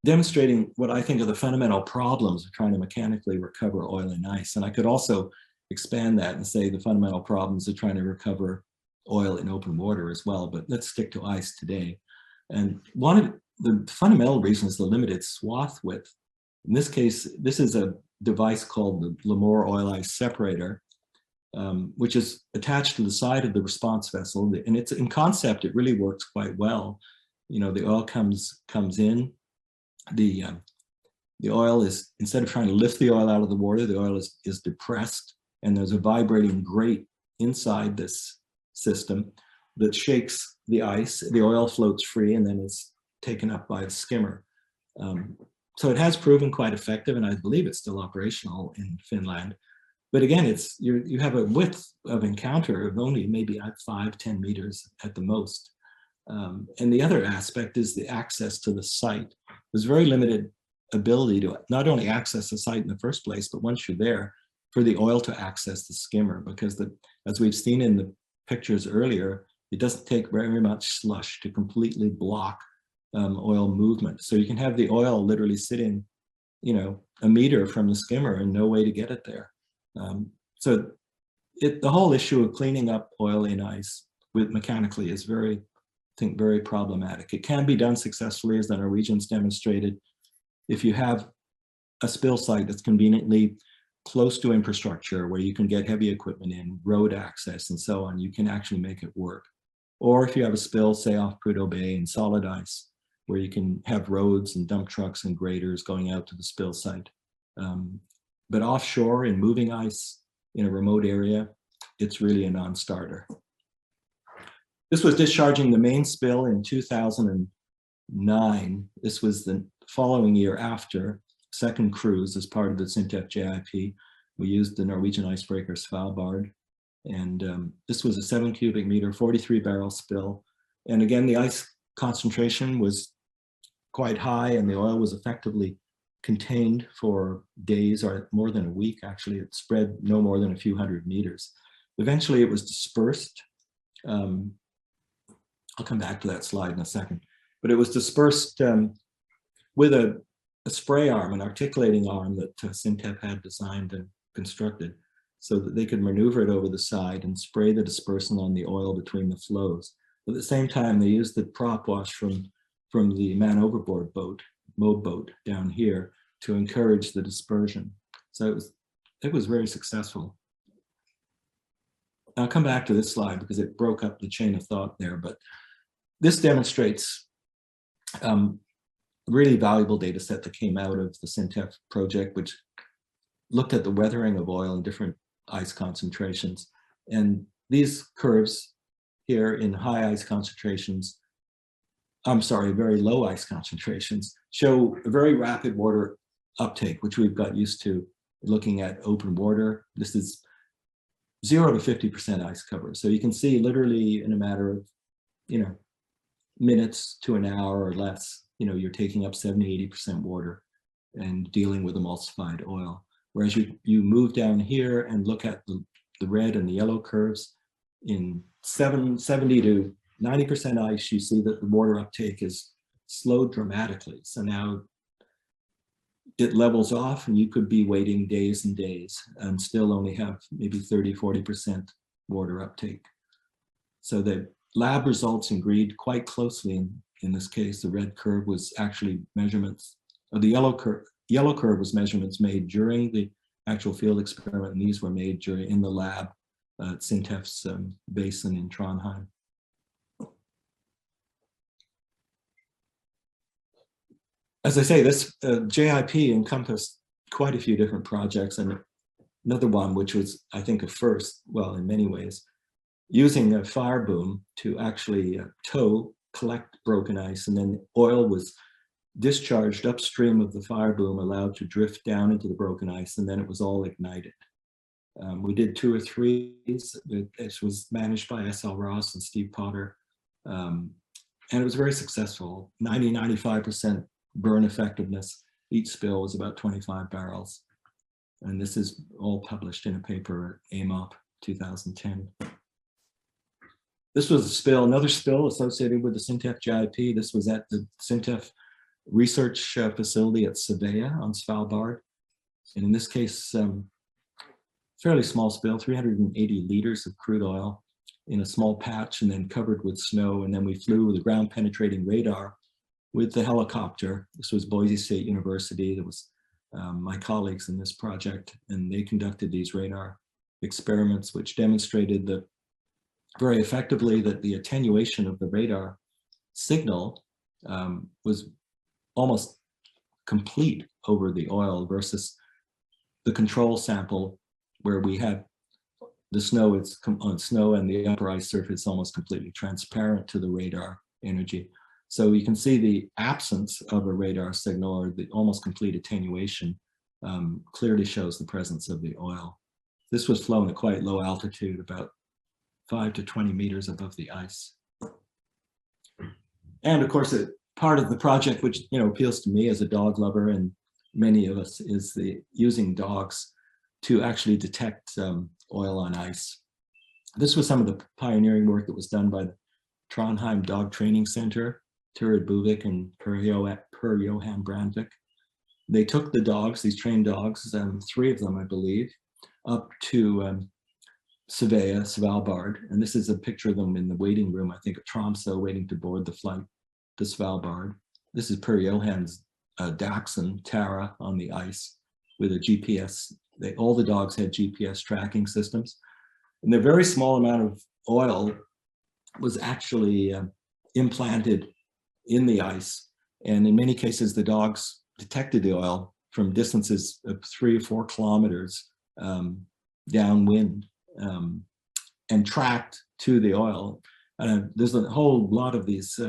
demonstrating what I think are the fundamental problems of trying to mechanically recover oil in ice. And I could also expand that and say the fundamental problems of trying to recover oil in open water as well, but let's stick to ice today. And one of the fundamental reasons is the limited swath width. In this case, this is a device called the Lamore Oil Ice Separator, which is attached to the side of the response vessel. And it's in concept, it really works quite well. The oil comes in, the oil is, instead of trying to lift the oil out of the water, the oil is depressed, and there's a vibrating grate inside this system that shakes the ice. The oil floats free and then is taken up by the skimmer. So it has proven quite effective, and I believe it's still operational in Finland. But again, you have a width of encounter of only maybe 5-10 meters at the most. And the other aspect is the access to the site. There's very limited ability to not only access the site in the first place, but once you're there, for the oil to access the skimmer, because as we've seen in the pictures earlier, it doesn't take very much slush to completely block oil movement. So you can have the oil literally sitting, a meter from the skimmer and no way to get it there. So the whole issue of cleaning up oil in ice mechanically is very problematic. It can be done successfully, as the Norwegians demonstrated. If you have a spill site that's conveniently close to infrastructure where you can get heavy equipment in, road access and so on, you can actually make it work. Or if you have a spill, say off Prudhoe Bay in solid ice, where you can have roads and dump trucks and graders going out to the spill site. But offshore in moving ice in a remote area, it's really a non-starter. This was discharging the main spill in 2009. This was the following year after second cruise as part of the SINTEF JIP. We used the Norwegian icebreaker Svalbard. And this was a 7 cubic meter, 43 barrel spill. And again, the ice concentration was quite high and the oil was effectively contained for days or more than a week. Actually, it spread no more than a few hundred meters. Eventually it was dispersed. I'll come back to that slide in a second, but it was dispersed with a spray arm, an articulating arm that SINTEF had designed and constructed so that they could maneuver it over the side and spray the dispersant on the oil between the flows. At the same time, they used the prop wash from the man overboard boat, motorboat down here to encourage the dispersion. So it was very successful. I'll come back to this slide because it broke up the chain of thought there, but this demonstrates a really valuable data set that came out of the SINTEF project, which looked at the weathering of oil in different ice concentrations. And these curves here in high ice concentrations, very low ice concentrations, show a very rapid water uptake, which we've got used to looking at open water. This is 0 to 50% ice cover. So you can see literally in a matter of, minutes to an hour or less, you're taking up 70, 80% water and dealing with emulsified oil. Whereas you move down here and look at the red and the yellow curves in 70 to 90% ice, you see that the water uptake is slowed dramatically. So now it levels off and you could be waiting days and days and still only have maybe 30, 40% water uptake. So the lab results agreed quite closely. In this case, the red curve was actually measurements, or the yellow curve was measurements made during the actual field experiment, and these were made in the lab at SINTEF's basin in Trondheim. As I say, this JIP encompassed quite a few different projects, and another one, which was, I think, a first, well, in many ways, using a fire boom to actually collect broken ice, and then oil was discharged upstream of the fire boom, allowed to drift down into the broken ice, and then it was all ignited. We did 2 or 3. This was managed by S.L. Ross and Steve Potter, and it was very successful. 90–95% burn effectiveness. Each spill was about 25 barrels. And this is all published in a paper at AMOP 2010. This was a spill, another spill associated with the SINTEF JIP. This was at the SINTEF research facility at Sevilla on Svalbard. And in this case, fairly small spill, 380 liters of crude oil in a small patch and then covered with snow. And then we flew with a ground penetrating radar with the helicopter. This was Boise State University. There was my colleagues in this project, and they conducted these radar experiments, which demonstrated that very effectively that the attenuation of the radar signal was almost complete over the oil versus the control sample where we had the snow, it's on snow and the upper ice surface almost completely transparent to the radar energy. So you can see the absence of a radar signal, or the almost complete attenuation, clearly shows the presence of the oil. This was flown at quite low altitude, about 5 to 20 meters above the ice. And of course, part of the project, which appeals to me as a dog lover and many of us, is using dogs to actually detect oil on ice. This was some of the pioneering work that was done by the Trondheim Dog Training Center, Turid Buvik and Per Johan Brandvik. They took the dogs, these trained dogs, 3 of them, I believe, up to Sevilla, Svalbard. And this is a picture of them in the waiting room, I think, at Tromsø, waiting to board the flight to Svalbard. This is Per Johan's Dachshund, Tara, on the ice with a GPS. All the dogs had GPS tracking systems. And the very small amount of oil was actually implanted in the ice. And in many cases, the dogs detected the oil from distances of 3 or 4 kilometers downwind and tracked to the oil. There's a whole lot of these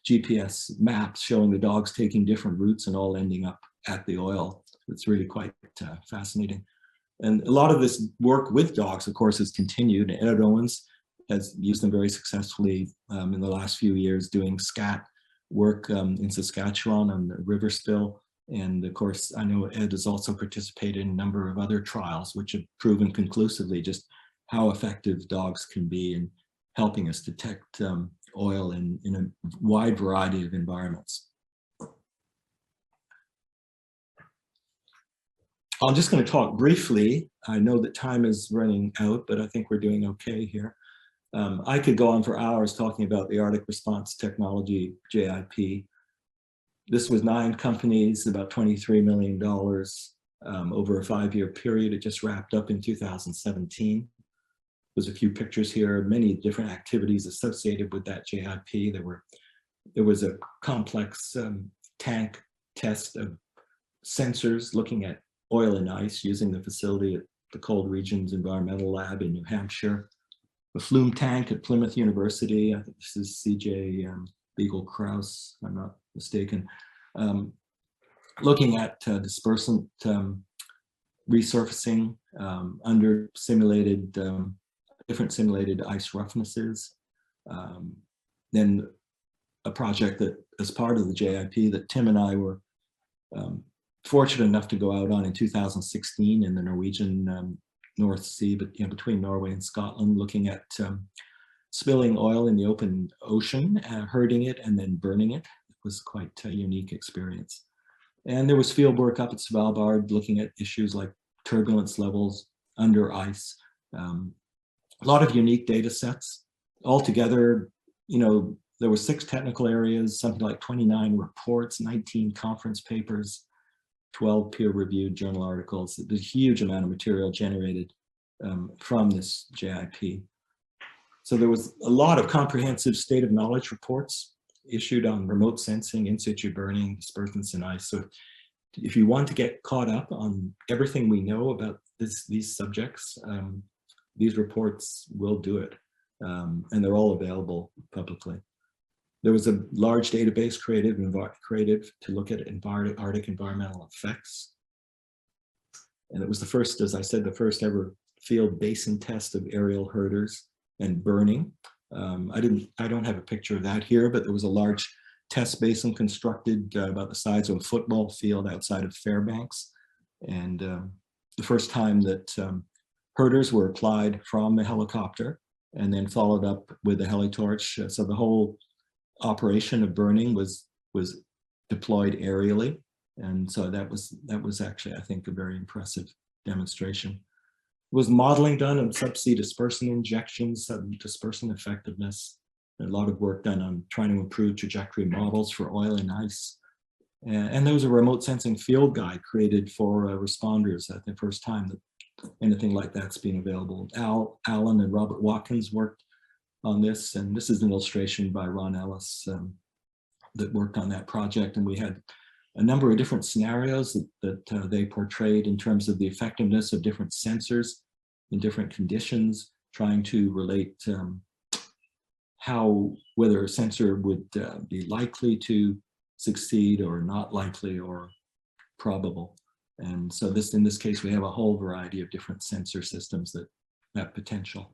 GPS maps showing the dogs taking different routes and all ending up at the oil. It's really quite fascinating. And a lot of this work with dogs, of course, has continued. Ed Owens has used them very successfully in the last few years, doing scat work in Saskatchewan on the river spill. And of course, I know Ed has also participated in a number of other trials, which have proven conclusively just how effective dogs can be in helping us detect oil in a wide variety of environments. I'm just going to talk briefly. I know that time is running out, but I think we're doing okay here. I could go on for hours talking about the Arctic Response Technology, JIP. This was 9 companies, about $23 million over a 5-year period. It just wrapped up in 2017. There's a few pictures here, many different activities associated with that JIP. There was a complex tank test of sensors looking at oil and ice using the facility at the Cold Regions Environmental Lab in New Hampshire. The flume tank at Plymouth University, I think this is CJ Beagle-Krause, if I'm not mistaken, looking at dispersant resurfacing under simulated, different simulated ice roughnesses. Then a project that, as part of the JIP, that Tim and I were fortunate enough to go out on in 2016 in the Norwegian North Sea, but between Norway and Scotland, looking at spilling oil in the open ocean, herding it, and then burning it. It was quite a unique experience. And there was field work up at Svalbard, looking at issues like turbulence levels under ice. A lot of unique data sets. Altogether, there were 6 technical areas, something like 29 reports, 19 conference papers, 12 peer-reviewed journal articles. There's a huge amount of material generated from this JIP. So there was a lot of comprehensive state of knowledge reports issued on remote sensing, in situ burning, dispersants in ice. So if you want to get caught up on everything we know about these subjects, these reports will do it. And they're all available publicly. There was a large database created to look at Arctic environmental effects. And it was the first, as I said, the first ever field basin test of aerial herders and burning. I don't have a picture of that here, but there was a large test basin constructed about the size of a football field outside of Fairbanks. And the first time that herders were applied from a helicopter and then followed up with a helitorch. So the whole operation of burning was deployed aerially, and so that was actually, I think, a very impressive demonstration. There was modeling done on subsea dispersant injections, dispersant effectiveness, and a lot of work done on trying to improve trajectory models for oil and ice. And there was a remote sensing field guide created for responders at the first time that anything like that's been available. Alan and Robert Watkins worked on this, and this is an illustration by Ron Ellis that worked on that project. And we had a number of different scenarios that they portrayed in terms of the effectiveness of different sensors in different conditions, trying to relate whether a sensor would be likely to succeed or not likely or probable. And so in this case, we have a whole variety of different sensor systems that have potential.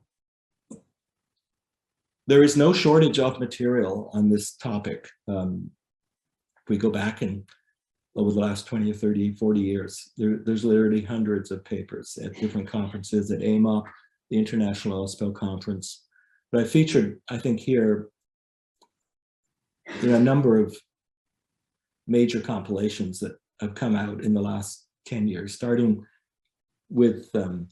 There is no shortage of material on this topic. If we go back and over the last 20 or 30, 40 years, there's literally hundreds of papers at different conferences, at AMOP, the International Oil Spill Conference. But I featured, I think here, a number of major compilations that have come out in the last 10 years, starting with a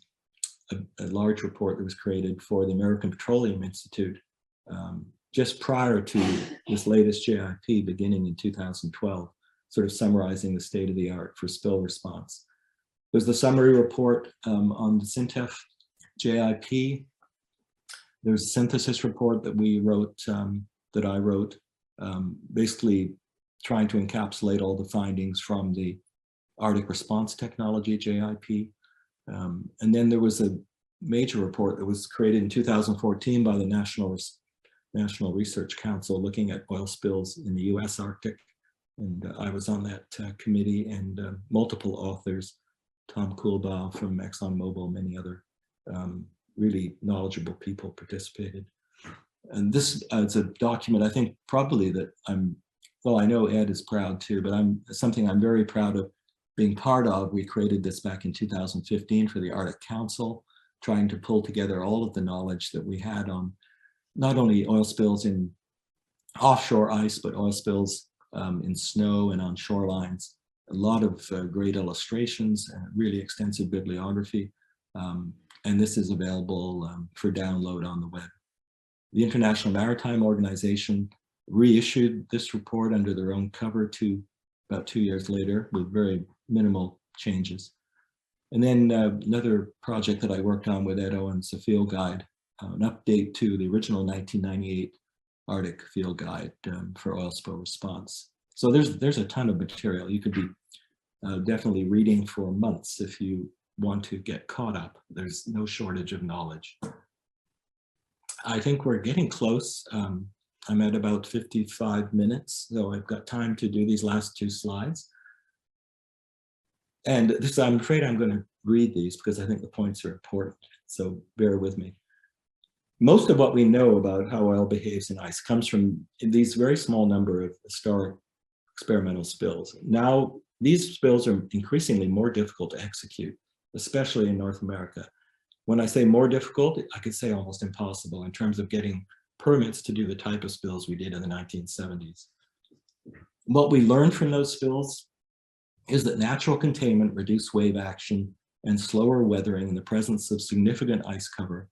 large report that was created for the American Petroleum Institute just prior to this latest JIP beginning in 2012, sort of summarizing the state of the art for spill response. There's the summary report on the SINTEF JIP. There's a synthesis report that we wrote, that I wrote, basically trying to encapsulate all the findings from the Arctic Response Technology JIP. And then there was a major report that was created in 2014 by the National National Research Council looking at oil spills in the US Arctic. And I was on that committee, and multiple authors, Tom Coolbaugh from ExxonMobil, many other really knowledgeable people participated. And this is a document I think probably that well, I know Ed is proud too, but something I'm very proud of being part of. We created this back in 2015 for the Arctic Council, trying to pull together all of the knowledge that we had on not only oil spills in offshore ice, but oil spills in snow and on shorelines. A lot of great illustrations, really extensive bibliography. And this is available for download on the web. The International Maritime Organization reissued this report under their own cover about 2 years later with very minimal changes. And then another project that I worked on with Ed Owens, a field guide, an update to the original 1998 Arctic field guide for oil spill response. So there's a ton of material. You could be definitely reading for months if you want to get caught up. There's no shortage of knowledge. I think we're getting close. I'm at about 55 minutes, so I've got time to do these last 2 slides. And this, I'm afraid I'm going to read these because I think the points are important, so bear with me. Most of what we know about how oil behaves in ice comes from these very small number of historic experimental spills. Now, these spills are increasingly more difficult to execute, especially in North America. When I say more difficult, I could say almost impossible in terms of getting permits to do the type of spills we did in the 1970s. What we learned from those spills is that natural containment, reduced wave action, and slower weathering in the presence of significant ice cover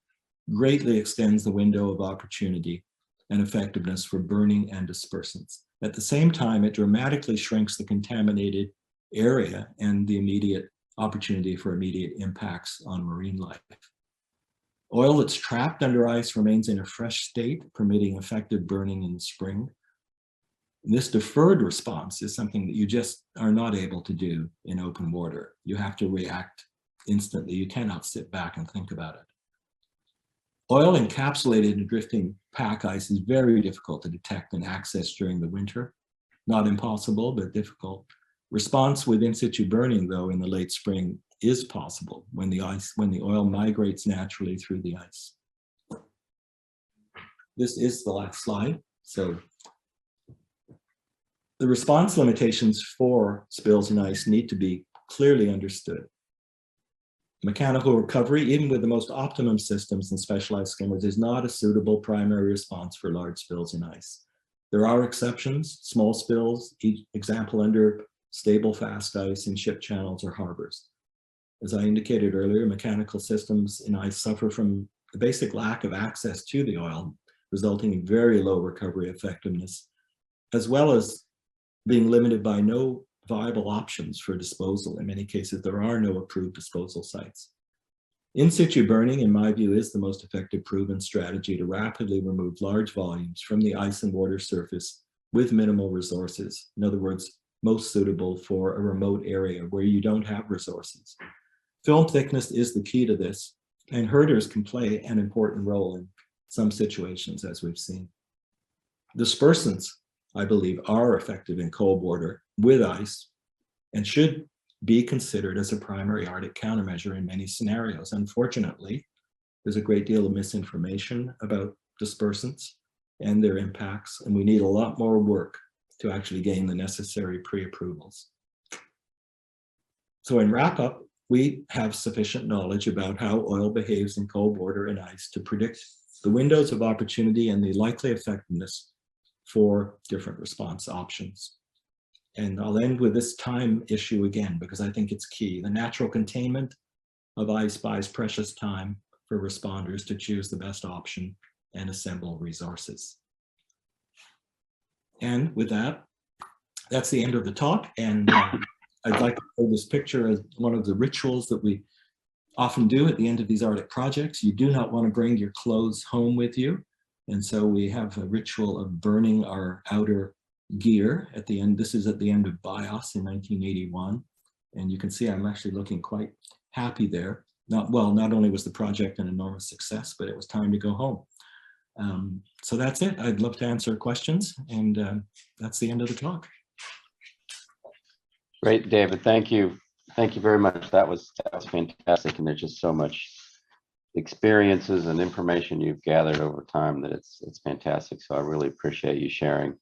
greatly extends the window of opportunity and effectiveness for burning and dispersants. At the same time, it dramatically shrinks the contaminated area and the immediate opportunity for immediate impacts on marine life. Oil that's trapped under ice remains in a fresh state, permitting effective burning in the spring. This deferred response is something that you just are not able to do in open water. You have to react instantly. You cannot sit back and think about it. Oil encapsulated in drifting pack ice is very difficult to detect and access during the winter. Not impossible, but difficult. Response with in situ burning, though, in the late spring is possible when the oil migrates naturally through the ice. This is the last slide. So the response limitations for spills in ice need to be clearly understood. Mechanical recovery, even with the most optimum systems and specialized skimmers, is not a suitable primary response for large spills in ice. There are exceptions, small spills, example under stable fast ice in ship channels or harbors. As I indicated earlier, mechanical systems in ice suffer from the basic lack of access to the oil, resulting in very low recovery effectiveness, as well as being limited by no viable options for disposal. In many cases, there are no approved disposal sites. In situ burning, in my view, is the most effective proven strategy to rapidly remove large volumes from the ice and water surface with minimal resources. In other words, most suitable for a remote area where you don't have resources. Film thickness is the key to this, and herders can play an important role in some situations, as we've seen. Dispersants, I believe, are effective in cold water with ice and should be considered as a primary Arctic countermeasure in many scenarios. Unfortunately, there's a great deal of misinformation about dispersants and their impacts, and we need a lot more work to actually gain the necessary pre-approvals. So in wrap up, we have sufficient knowledge about how oil behaves in cold water and ice to predict the windows of opportunity and the likely effectiveness for different response options. And I'll end with this time issue again, because I think it's key. The natural containment of ice buys precious time for responders to choose the best option and assemble resources. And with that, that's the end of the talk. And I'd like to show this picture as one of the rituals that we often do at the end of these Arctic projects. You do not want to bring your clothes home with you. And so we have a ritual of burning our outer gear at the end. This is at the end of BIOS in 1981. And you can see I'm actually looking quite happy there. Not only was the project an enormous success, but it was time to go home. So that's it. I'd love to answer questions, and that's the end of the talk. Great, David. Thank you. Thank you very much. That was fantastic. And there's just so much experiences and information you've gathered over time that it's fantastic. So I really appreciate you sharing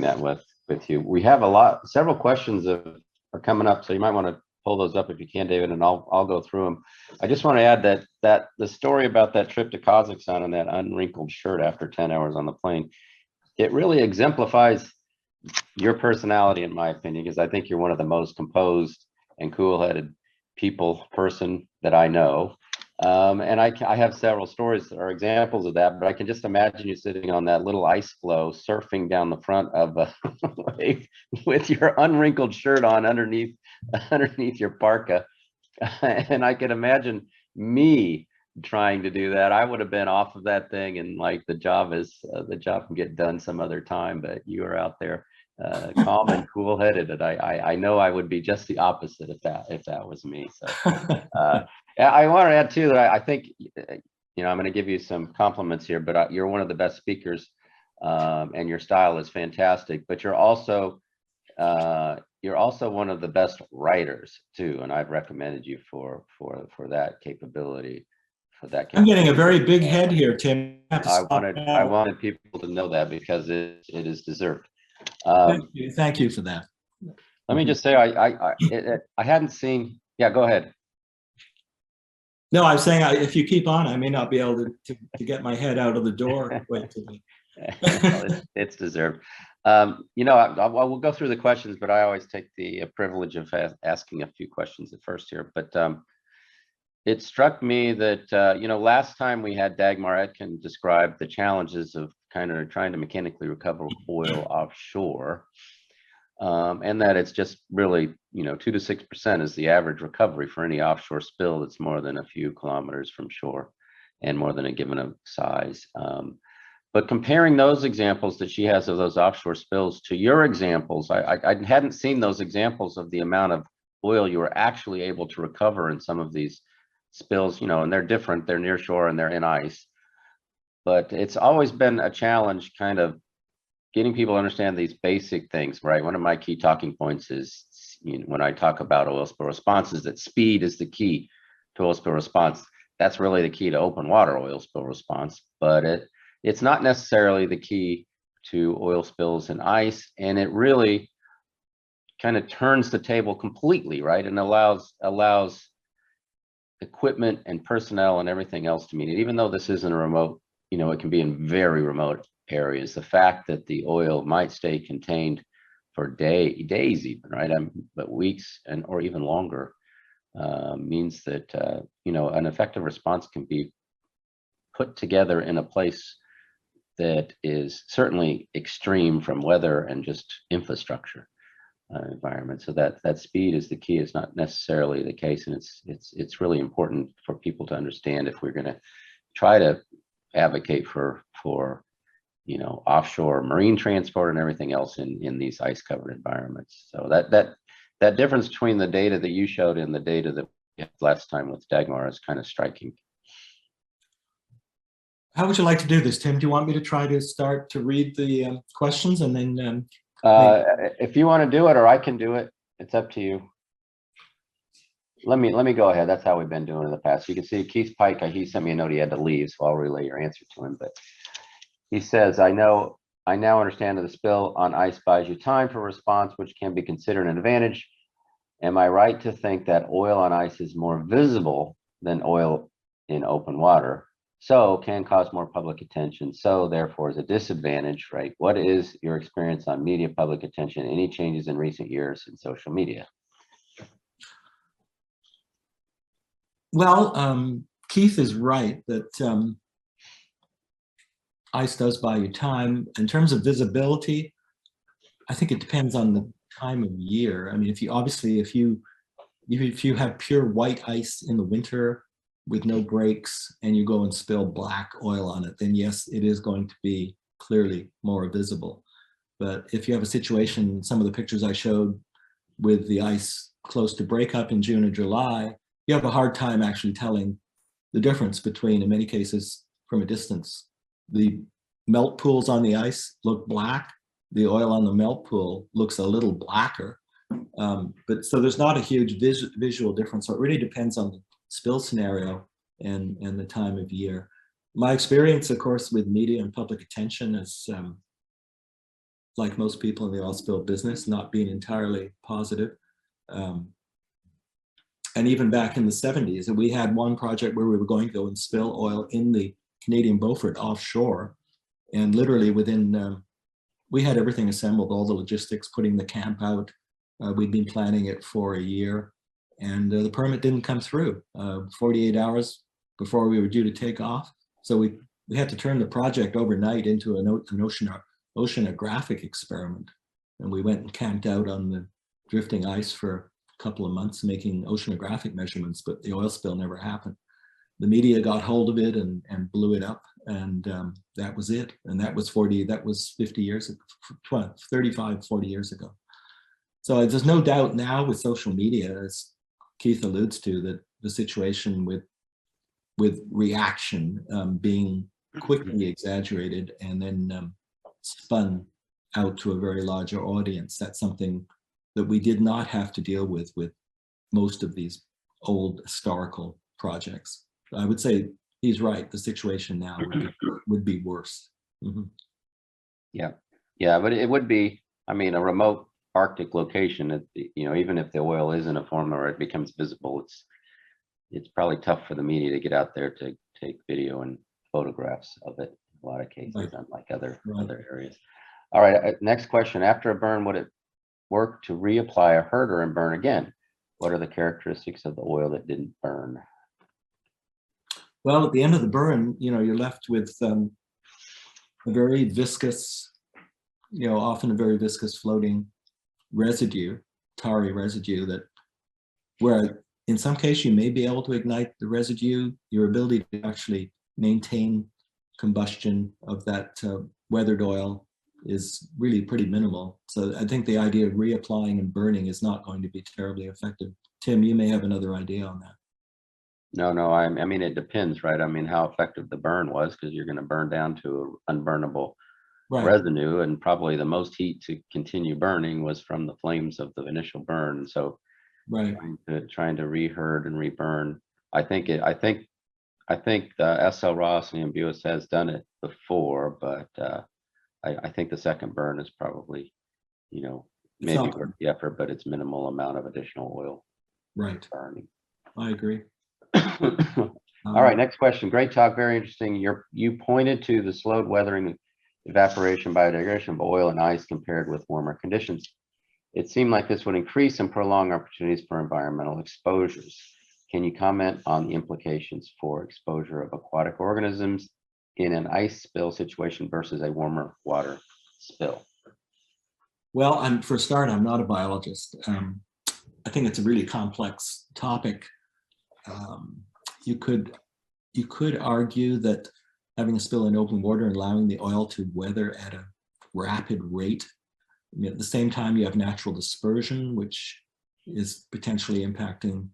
that with you. We have several questions are coming up, so you might want to pull those up if you can, David, and I'll go through them. I just want to add that the story about that trip to Kazakhstan and that unwrinkled shirt after 10 hours on the plane, it really exemplifies your personality, in my opinion, because I think you're one of the most composed and cool-headed person that I know. And I have several stories or examples of that, but I can just imagine you sitting on that little ice floe, surfing down the front of a wave with your unwrinkled shirt on underneath your parka. And I can imagine me trying to do that. I would have been off of that thing, and like the job can get done some other time, but you are out there calm and cool-headed, and I know I would be just the opposite if that was me. So I want to add too that I think, I'm going to give you some compliments here, but you're one of the best speakers, and your style is fantastic, but you're also one of the best writers too, and I've recommended you for that capability. I'm getting a very big head here, Tim. I wanted people to know that because it is deserved. Thank you for that. Let me just say, I hadn't seen. Yeah, go ahead. No, I was saying if you keep on, I may not be able to get my head out of the door. It's deserved. We'll go through the questions, but I always take the privilege of asking a few questions at first here. But it struck me that last time we had Dagmar Etkin describe the challenges of kind of trying to mechanically recover oil offshore, and that it's just really 2 to 6% is the average recovery for any offshore spill that's more than a few kilometers from shore and more than a given size. But comparing those examples that she has of those offshore spills to your examples, I hadn't seen those examples of the amount of oil you were actually able to recover in some of these spills, and they're different. They're near shore and they're in ice. But it's always been a challenge kind of getting people to understand these basic things, right? One of my key talking points is, when I talk about oil spill response, is that speed is the key to oil spill response. That's really the key to open water oil spill response, but it's not necessarily the key to oil spills in ice, and it really kind of turns the table completely, right? And allows equipment and personnel and everything else to meet it. Even though this isn't a remote, it can be in very remote areas. The fact that the oil might stay contained for days even, right? But weeks or even longer means that, an effective response can be put together in a place that is certainly extreme from weather and just infrastructure environment. So that speed is the key. Is not necessarily the case, and it's really important for people to understand if we're going to try to advocate for offshore marine transport and everything else in these ice covered environments. So that difference between the data that you showed and the data that we had last time with Dagmar is kind of striking. How would you like to do this, Tim? Do you want me to try to start to read the questions and then? If you want to do it, or I can do it, it's up to you. Let me go ahead. That's how we've been doing in the past. You can see Keith Pike, he sent me a note. He had to leave, so I'll relay your answer to him. But he says, I now understand that the spill on ice buys you time for response, which can be considered an advantage. Am I right to think that oil on ice is more visible than oil in open water? So can cause more public attention. So therefore is a disadvantage, right? What is your experience on media public attention? Any changes in recent years in social media? Well, Keith is right that ice does buy you time. In terms of visibility, I think it depends on the time of year. I mean, if you have pure white ice in the winter with no breaks and you go and spill black oil on it, then yes, it is going to be clearly more visible. But if you have a situation, some of the pictures I showed with the ice close to breakup in June or July, you have a hard time actually telling the difference between, in many cases, from a distance, the melt pools on the ice look black. The oil on the melt pool looks a little blacker. But so there's not a huge visual difference. So it really depends on the spill scenario and the time of year. My experience, of course, with media and public attention is, like most people in the oil spill business, not being entirely positive. And even back in the 70s, we had one project where we were going to go and spill oil in the Canadian Beaufort offshore. And literally within, we had everything assembled, all the logistics, putting the camp out. We'd been planning it for a year, and the permit didn't come through 48 hours before we were due to take off. So we had to turn the project overnight into an oceanographic experiment. And we went and camped out on the drifting ice for a couple of months making oceanographic measurements, but the oil spill never happened. The media got hold of it and blew it up, and that was it. And that was 50 years, 35, 40 years ago. So there's no doubt now with social media, as Keith alludes to, that the situation with reaction being quickly exaggerated and then spun out to a very larger audience. That's something that we did not have to deal with most of these old historical projects. I would say he's right. The situation now would be worse. Mm-hmm. Yeah, but it would be, I mean, a remote Arctic location, even if the oil is in a form or it becomes visible, it's probably tough for the media to get out there to take video and photographs of it in a lot of cases, Right. unlike other areas. All right, next question. After a burn, would it work to reapply a herder and burn again? What are the characteristics of the oil that didn't burn? Well, at the end of the burn, you're left with a very viscous, often a very viscous floating residue, tarry residue, where in some case you may be able to ignite the residue. Your ability to actually maintain combustion of that weathered oil is really pretty minimal. So I think the idea of reapplying and burning is not going to be terribly effective. Tim, you may have another idea on that. No, I mean, it depends, right? I mean, how effective the burn was, because you're going to burn down to unburnable residue, and probably the most heat to continue burning was from the flames of the initial burn. So trying to reherd and reburn, I think SL Ross and Ambuis has done it before, but I think the second burn is probably, maybe worth the effort, but it's minimal amount of additional oil burning. I agree. All right, next question. Great talk, very interesting. You pointed to the slowed weathering, evaporation, biodegradation of oil and ice compared with warmer conditions. It seemed like this would increase and prolong opportunities for environmental exposures. Can you comment on the implications for exposure of aquatic organisms in an ice spill situation versus a warmer water spill? Well, for a start, I'm not a biologist. I think it's a really complex topic. You could argue that having a spill in open water and allowing the oil to weather at a rapid rate, at the same time you have natural dispersion, which is potentially impacting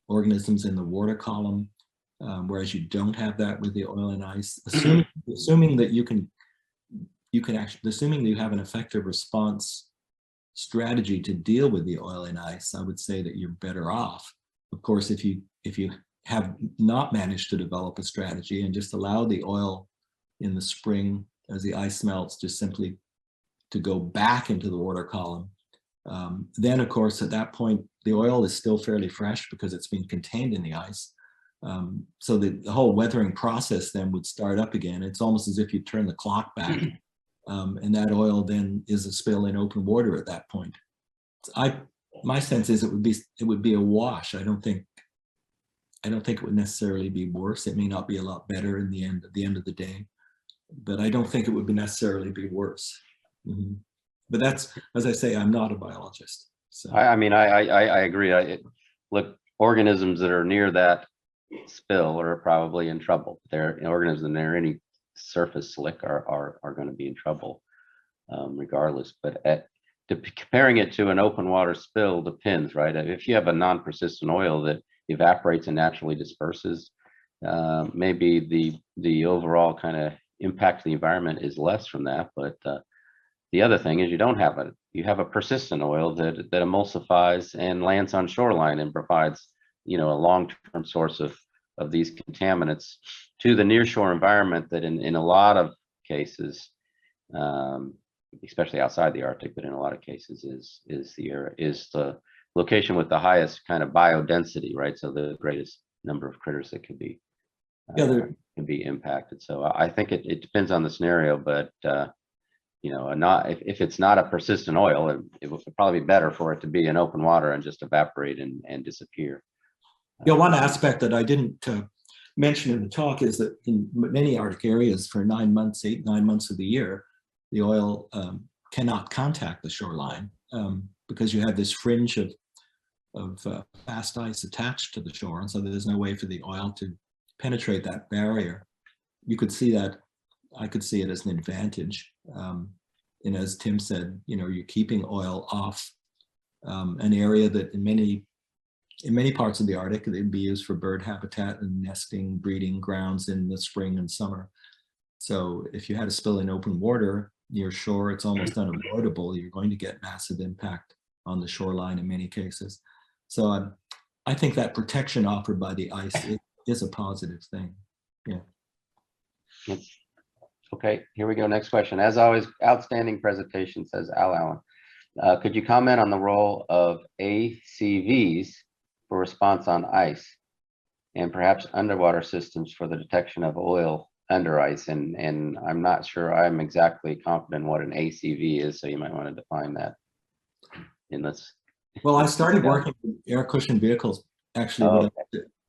organisms in the water column, whereas you don't have that with the oil and ice. Assuming that you have an effective response strategy to deal with the oil and ice, I would say that you're better off. Of course, if you have not managed to develop a strategy and just allow the oil in the spring as the ice melts just simply to go back into the water column, then of course at that point the oil is still fairly fresh because it's been contained in the ice. So the whole weathering process then would start up again. It's almost as if you turn the clock back, and that oil then is a spill in open water at that point. My sense is it would be a wash. I don't think it would necessarily be worse. It may not be a lot better at the end of the day, but I don't think it would necessarily be worse. Mm-hmm. But that's, as I say, I'm not a biologist. So I mean, I agree. Look, organisms that are near that spill are probably in trouble. They're organisms near any surface slick are going to be in trouble, regardless. But comparing it to an open water spill depends, right? If you have a non-persistent oil that evaporates and naturally disperses, maybe the overall kind of impact to the environment is less from that. But the other thing is you have a persistent oil that emulsifies and lands on shoreline and provides, a long-term source of these contaminants to the nearshore environment that in a lot of cases, especially outside the Arctic, but in a lot of cases is the location with the highest kind of biodensity, right? So the greatest number of critters that can be impacted. So I think it depends on the scenario, but not if it's not a persistent oil, it would probably be better for it to be in open water and just evaporate and disappear. Yeah, one aspect that I didn't mention in the talk is that in many Arctic areas for 9 months, 9 months of the year, the oil cannot contact the shoreline because you have this fringe of fast ice attached to the shore, and so there's no way for the oil to penetrate that barrier. You could see that. I could see it as an advantage. And as Tim said, you're keeping oil off an area that in many parts of the Arctic, they'd be used for bird habitat and nesting, breeding grounds in the spring and summer. So if you had a spill in open water near shore, it's almost unavoidable. You're going to get massive impact on the shoreline in many cases. So I think that protection offered by the ice is a positive thing. Yeah. Okay, here we go. Next question. As always, outstanding presentation, says Al Allen. Could you comment on the role of ACVs for response on ice and perhaps underwater systems for the detection of oil under ice? And I'm not sure I'm exactly confident what an ACV is, so you might want to define that in this. Well, I started working with air cushion vehicles actually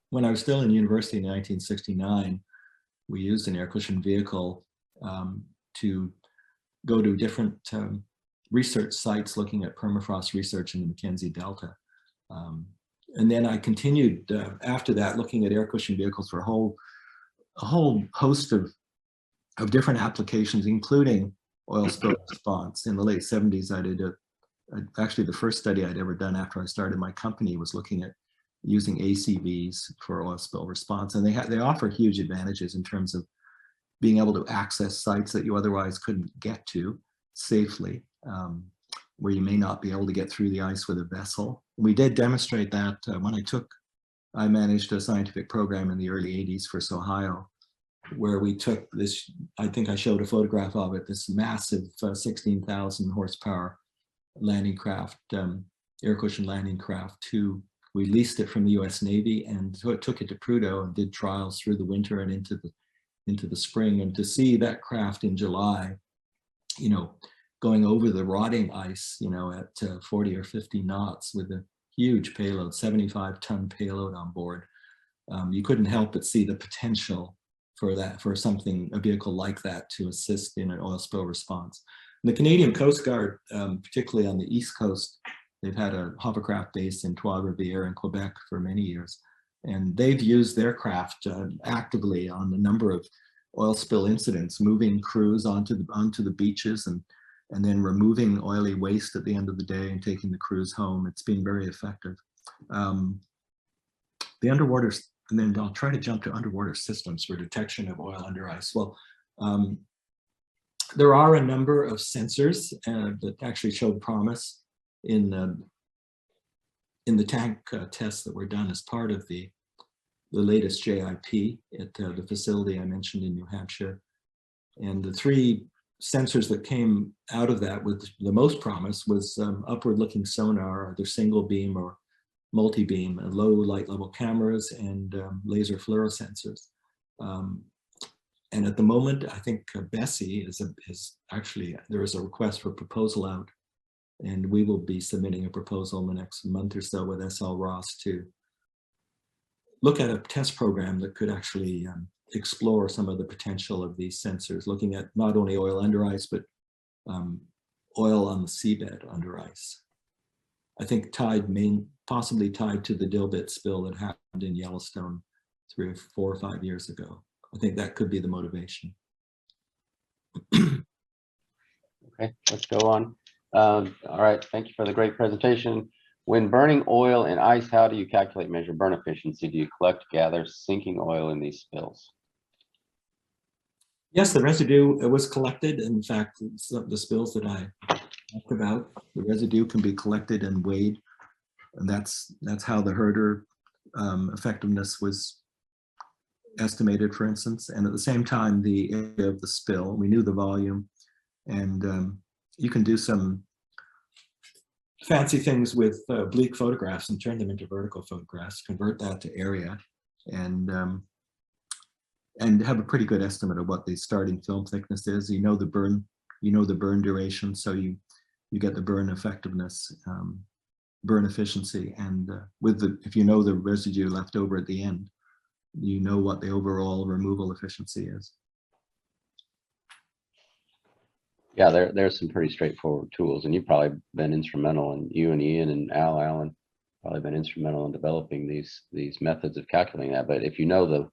when I was still in university in 1969. We used an air cushion vehicle to go to different research sites looking at permafrost research in the Mackenzie Delta. And then I continued after that looking at air cushion vehicles for a whole host of different applications, including oil spill response. In the late 70s, I did actually the first study I'd ever done after I started my company was looking at using ACVs for oil spill response. And they offer huge advantages in terms of being able to access sites that you otherwise couldn't get to safely, where you may not be able to get through the ice with a vessel. We did demonstrate that when I managed a scientific program in the early 80s for Ohio, where we took this, I think I showed a photograph of it, this massive 16,000 horsepower landing craft, air cushion landing craft. We leased it from the US Navy and took it to Prudhoe and did trials through the winter and into the spring. And to see that craft in July, going over the rotting ice, at 40 or 50 knots with a huge payload, 75-ton payload on board, you couldn't help but see the potential for a vehicle like that to assist in an oil spill response. And the Canadian Coast Guard, particularly on the East Coast, they've had a hovercraft base in Trois-Rivières in Quebec for many years. And they've used their craft actively on a number of oil spill incidents, moving crews onto the beaches and then removing oily waste at the end of the day and taking the crews home. It's been very effective. The underwater, and then I'll try to jump to underwater systems for detection of oil under ice. Well, there are a number of sensors that actually showed promise in the tank tests that were done as part of the latest JIP at the facility I mentioned in New Hampshire. And the three sensors that came out of that with the most promise was upward looking sonar, either single beam or multi-beam, low light level cameras, and laser fluorosensors. And at the moment, I think Bessie is actually, there is a request for proposal out, and we will be submitting a proposal in the next month or so with SL Ross to look at a test program that could actually explore some of the potential of these sensors, looking at not only oil under ice, but oil on the seabed under ice. I think possibly tied to the Dilbit spill that happened in Yellowstone 4 or 5 years ago. I think that could be the motivation. Okay, let's go on. All right, thank you for the great presentation. When burning oil in ice, how do you calculate, measure burn efficiency? Do you collect, gather sinking oil in these spills? Yes, the residue was collected. In fact, the spills that I talked about, the residue can be collected and weighed. And that's how the herder effectiveness was estimated, for instance. And at the same time, the area of the spill, we knew the volume. And you can do some fancy things with oblique photographs and turn them into vertical photographs, convert that to area, and have a pretty good estimate of what the starting film thickness is. You know the burn duration, so you get the burn effectiveness, burn efficiency, and if you know the residue left over at the end, you know what the overall removal efficiency is. Yeah, there's some pretty straightforward tools, and you've probably been instrumental, and you and Ian and Alan probably been instrumental in developing these methods of calculating that. But if you know the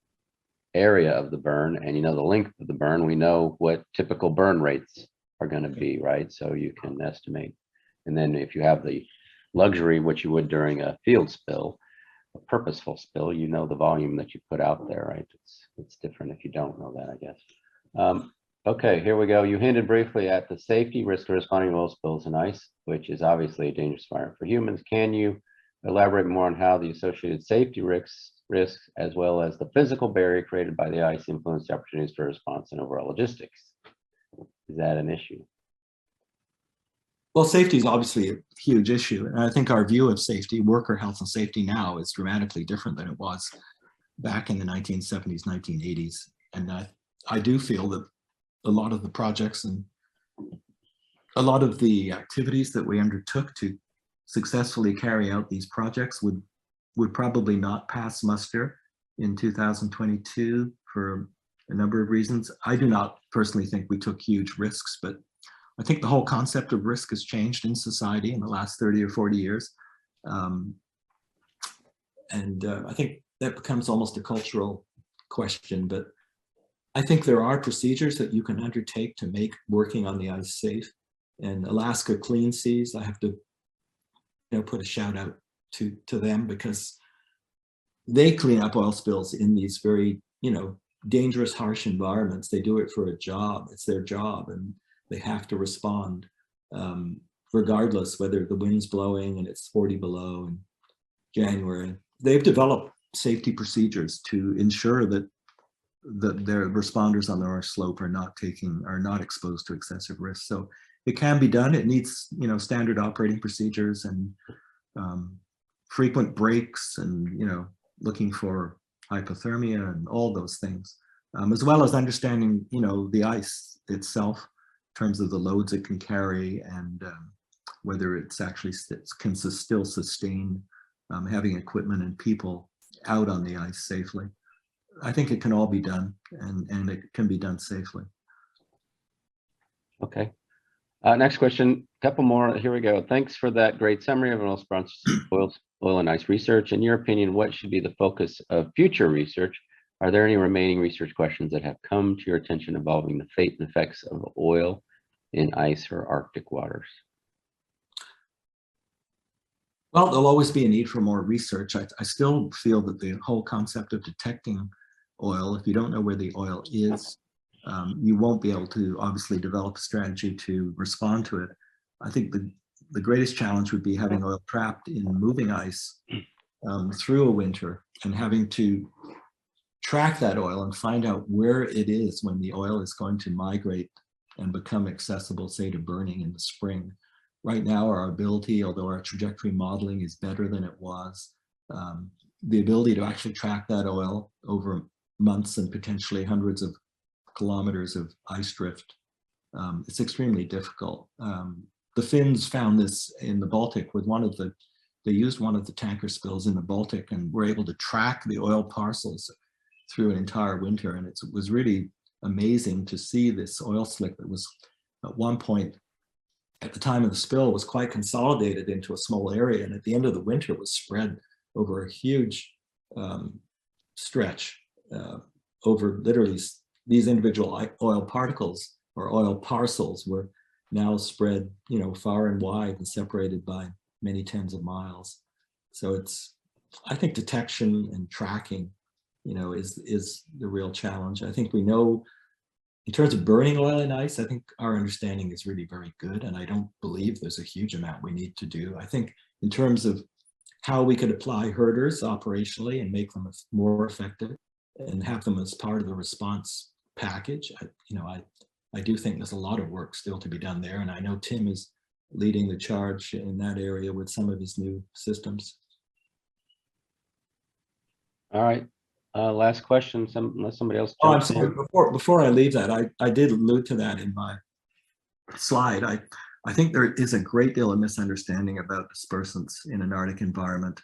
area of the burn and you know the length of the burn, we know what typical burn rates are going to be, right? So you can estimate. And then if you have the luxury, which you would during a field spill, a purposeful spill, you know the volume that you put out there, right? It's different if you don't know that, I guess. Okay, here we go. You hinted briefly at the safety risk of responding to oil spills and ice, which is obviously a dangerous environment for humans. Can you elaborate more on how the associated safety risks, as well as the physical barrier created by the ice influence the opportunities for response and overall logistics? Is that an issue? Well, safety is obviously a huge issue. And I think our view of safety, worker health and safety now, is dramatically different than it was back in the 1970s, 1980s. And I do feel that a lot of the projects and a lot of the activities that we undertook to successfully carry out these projects would probably not pass muster in 2022 for a number of reasons. I do not personally think we took huge risks, but I think the whole concept of risk has changed in society in the last 30 or 40 years. I think that becomes almost a cultural question, but I think there are procedures that you can undertake to make working on the ice safe. And Alaska Clean Seas, I have to put a shout out to them, because they clean up oil spills in these very dangerous, harsh environments. They do it for a job. It's their job, and they have to respond regardless whether the wind's blowing and it's 40 below in January. They've developed safety procedures to ensure that their responders on the North Slope are not exposed to excessive risk. So it can be done. It needs standard operating procedures and frequent breaks, and looking for hypothermia and all those things, as well as understanding the ice itself in terms of the loads it can carry, and whether it's actually can still sustain having equipment and people out on the ice safely. I think it can all be done, and it can be done safely. Okay. Next question, a couple more. Here we go. Thanks for that great summary of oil and ice research. In your opinion, what should be the focus of future research? Are there any remaining research questions that have come to your attention involving the fate and effects of oil in ice or Arctic waters? Well, there'll always be a need for more research. I still feel that the whole concept of detecting oil, if you don't know where the oil is, you won't be able to obviously develop a strategy to respond to it. I think the greatest challenge would be having oil trapped in moving ice through a winter, and having to track that oil and find out where it is when the oil is going to migrate and become accessible, say, to burning in the spring. Right now, our ability, although our trajectory modeling is better than it was, the ability to actually track that oil over months and potentially hundreds of kilometers of ice drift, it's extremely difficult. The Finns found this in the Baltic with they used one of the tanker spills in the Baltic, and were able to track the oil parcels through an entire winter. And it was really amazing to see this oil slick that was at one point, at the time of the spill, was quite consolidated into a small area, and at the end of the winter was spread over a huge stretch, over literally these individual oil particles or oil parcels were now spread far and wide and separated by many tens of miles. So I think detection and tracking is the real challenge. I think we know In terms of burning oil in ice, I think our understanding is really very good, and I don't believe there's a huge amount we need to do. I think in terms of how we could apply herders operationally and make them more effective and have them as part of the response package, I do think there's a lot of work still to be done there, and I know Tim is leading the charge in that area with some of his new systems. All right. Last question, unless somebody else Oh, I'm jumps sorry. in. Before I leave that, I did allude to that in my slide. I think there is a great deal of misunderstanding about dispersants in an Arctic environment.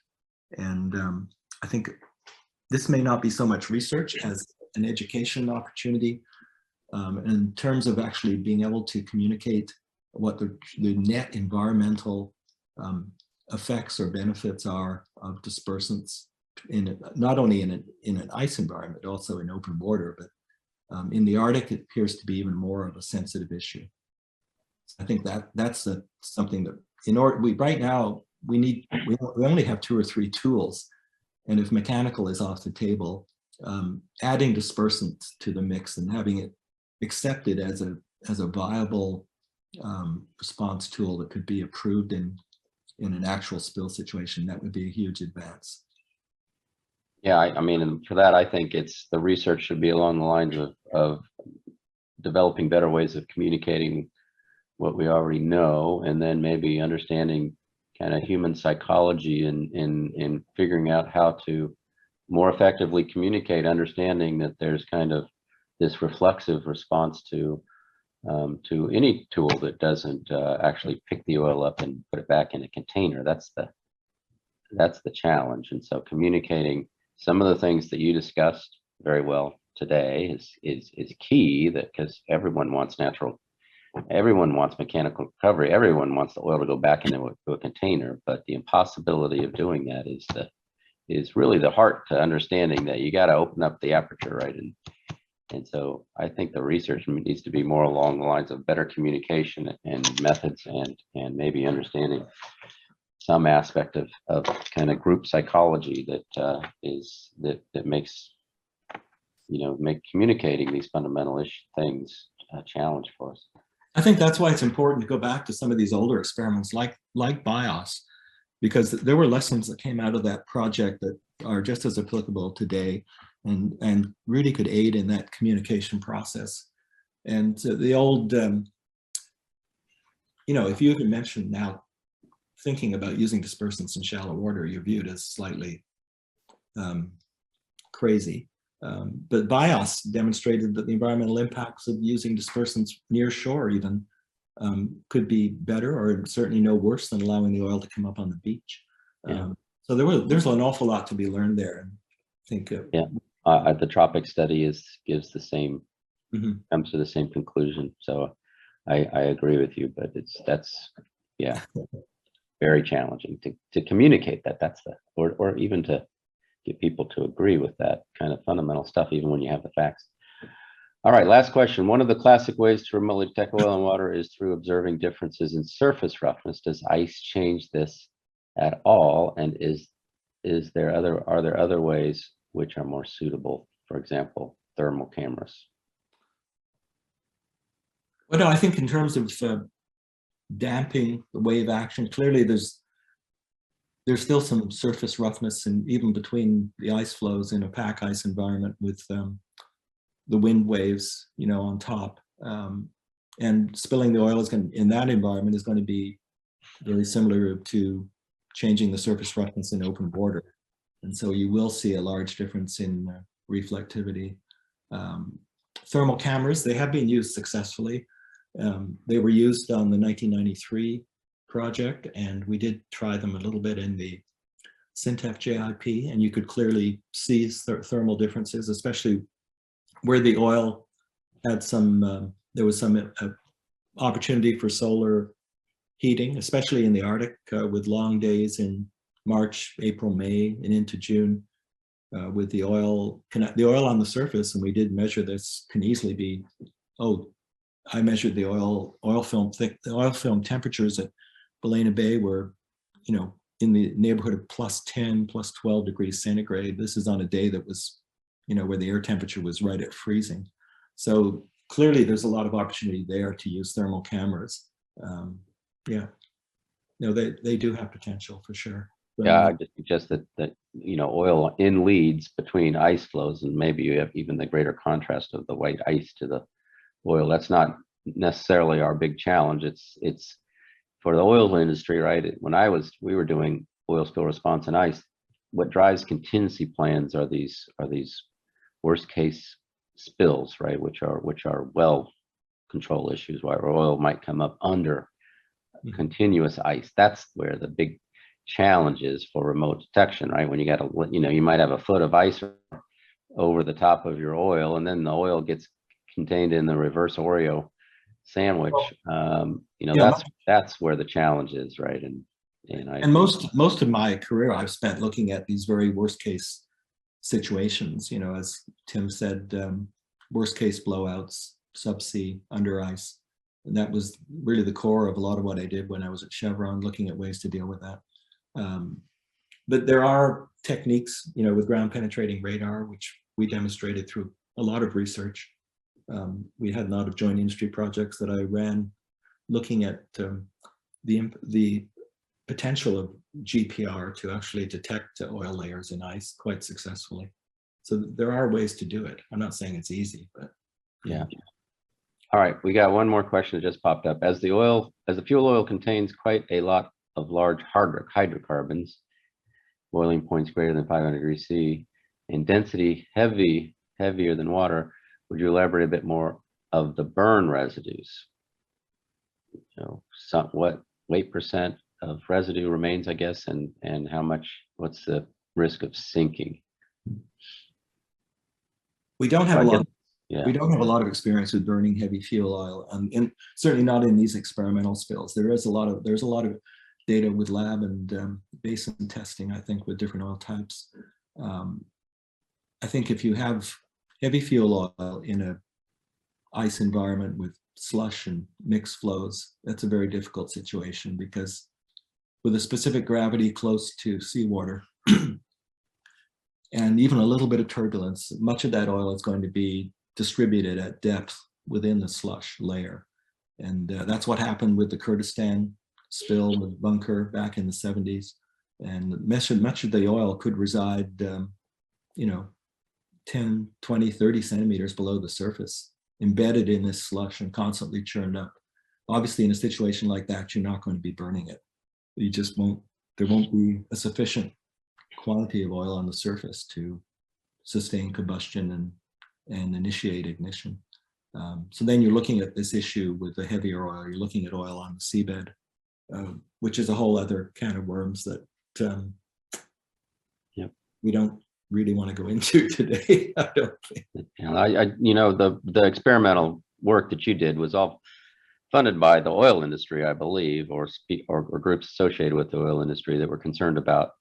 And I think this may not be so much research as an education opportunity in terms of actually being able to communicate what the net environmental effects or benefits are of dispersants not only in an ice environment, also in open water, but in the Arctic, it appears to be even more of a sensitive issue. I think that's something that right now we only have 2 or 3 tools, and if mechanical is off the table, adding dispersants to the mix and having it accepted as a viable response tool that could be approved in an actual spill situation, that would be a huge advance. Yeah, I mean, for that, I think the research should be along the lines of developing better ways of communicating what we already know, and then maybe understanding kind of human psychology in figuring out how to more effectively communicate, understanding that there's kind of this reflexive response to any tool that doesn't actually pick the oil up and put it back in a container. That's the challenge. And so communicating some of the things that you discussed very well today is key, that because everyone wants mechanical recovery, everyone wants the oil to go back into a container, but the impossibility of doing that is really the heart to understanding that you got to open up the aperture, right? And so I think the research needs to be more along the lines of better communication and methods, and maybe understanding some aspect of kind of group psychology that makes make communicating these fundamental things a challenge for us. I think that's why it's important to go back to some of these older experiments like BIOS, because there were lessons that came out of that project that are just as applicable today and really could aid in that communication process. And the old, if you even mentioned now thinking about using dispersants in shallow water, you're viewed as slightly crazy. But BIOS demonstrated that the environmental impacts of using dispersants near shore even could be better, or certainly no worse than allowing the oil to come up on the beach. Yeah. So there's an awful lot to be learned there. And I think the tropic study gives the same comes to the same conclusion. So I agree with you, but that's very challenging to communicate that's or even to get people to agree with that kind of fundamental stuff, even when you have the facts. All right, last question. One of the classic ways to remotely detect oil and water is through observing differences in surface roughness. Does ice change this at all? And are there other ways which are more suitable? For example, thermal cameras. Well, no, I think in terms of damping the wave action, clearly there's still some surface roughness, and even between the ice flows in a pack ice environment with the wind waves, on top, and spilling the oil in that environment is going to be very similar to changing the surface roughness in open water, and so you will see a large difference in reflectivity. Thermal cameras, they have been used successfully. They were used on the 1993 project, and we did try them a little bit in the Syntef JIP, and you could clearly see thermal differences, especially where the oil had there was some opportunity for solar heating, especially in the Arctic, with long days in March, April, May, and into June, with the oil on the surface, and we did measure this, can easily be, I measured the oil film temperatures at Balaena Bay were, in the neighborhood of +10, +12 degrees centigrade. This is on a day that was, where the air temperature was right at freezing. So clearly there's a lot of opportunity there to use thermal cameras. Yeah, no, they do have potential for sure. Yeah, I just suggest that oil in leads between ice flows, and maybe you have even the greater contrast of the white ice to the oil. That's not necessarily our big challenge. It's for the oil industry, right? When we were doing oil spill response and ice, what drives contingency plans are these worst case spills, right? Which are well control issues where oil might come up under continuous ice. That's where the big challenge is for remote detection, right? When you got you might have a foot of ice over the top of your oil, and then the oil gets contained in the reverse Oreo sandwich. That's where the challenge is, right? And most of my career I've spent looking at these very worst case situations. As Tim said, worst case blowouts, subsea, under ice. And that was really the core of a lot of what I did when I was at Chevron, looking at ways to deal with that. But there are techniques, with ground penetrating radar, which we demonstrated through a lot of research. We had a lot of joint industry projects that I ran looking at the potential of GPR to actually detect oil layers in ice quite successfully. So there are ways to do it. I'm not saying it's easy, but yeah. All right, we got one more question that just popped up. As the fuel oil contains quite a lot of large hydrocarbons, boiling points greater than 500 degrees C, and density heavier than water, would you elaborate a bit more of the burn residues? What weight percent of residue remains, I guess, and what's the risk of sinking? We don't have a lot. Yeah. We don't have a lot of experience with burning heavy fuel oil, and certainly not in these experimental spills. There's a lot of data with lab and basin testing, I think, with different oil types. I think if you have heavy fuel oil in a ice environment with slush and mixed flows, that's a very difficult situation, because with a specific gravity close to seawater and even a little bit of turbulence, much of that oil is going to be distributed at depth within the slush layer. And that's what happened with the Kurdistan spill with bunker back in the 70s. And much of the oil could reside, 10, 20, 30 centimeters below the surface, embedded in this slush and constantly churned up. Obviously, in a situation like that, you're not going to be burning it. There won't be a sufficient quantity of oil on the surface to sustain combustion and initiate ignition. So then you're looking at this issue with the heavier oil. You're looking at oil on the seabed, which is a whole other can of worms that we don't really want to go into today. I don't think. The experimental work that you did was all funded by the oil industry, I believe, or groups associated with the oil industry that were concerned about,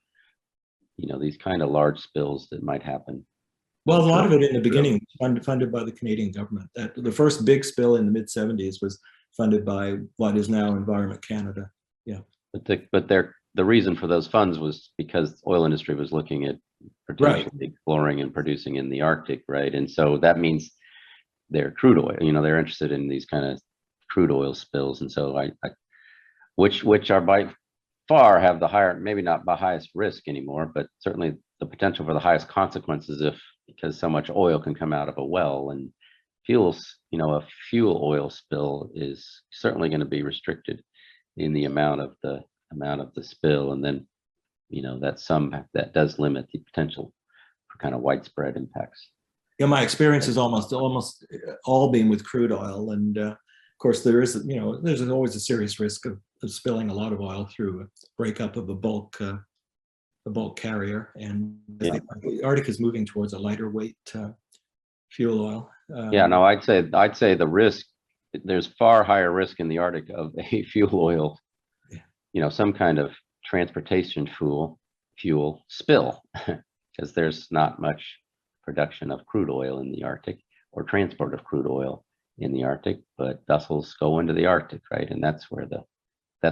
these kind of large spills that might happen. Well, a lot of it in the beginning was funded by the Canadian government. The first big spill in the mid-70s was funded by what is now Environment Canada. Yeah. But the reason for those funds was because oil industry was looking at potentially exploring and producing in the Arctic, right? And so that means they're crude oil. They're interested in these kind of crude oil spills, and so which are by far have the higher, maybe not the highest risk anymore, but certainly the potential for the highest consequences because so much oil can come out of a well. And a fuel oil spill is certainly going to be restricted in the amount of the spill, and then that does limit the potential for kind of widespread impacts. Yeah, my experience has almost all been with crude oil, and of course there's always a serious risk of spilling a lot of oil through a breakup of a bulk carrier, and I think the Arctic is moving towards a lighter weight fuel oil. I'd say the risk, there's far higher risk in the Arctic of a fuel oil, some kind of transportation fuel spill, because there's not much production of crude oil in the Arctic or transport of crude oil in the Arctic, but vessels go into the Arctic, right? And that's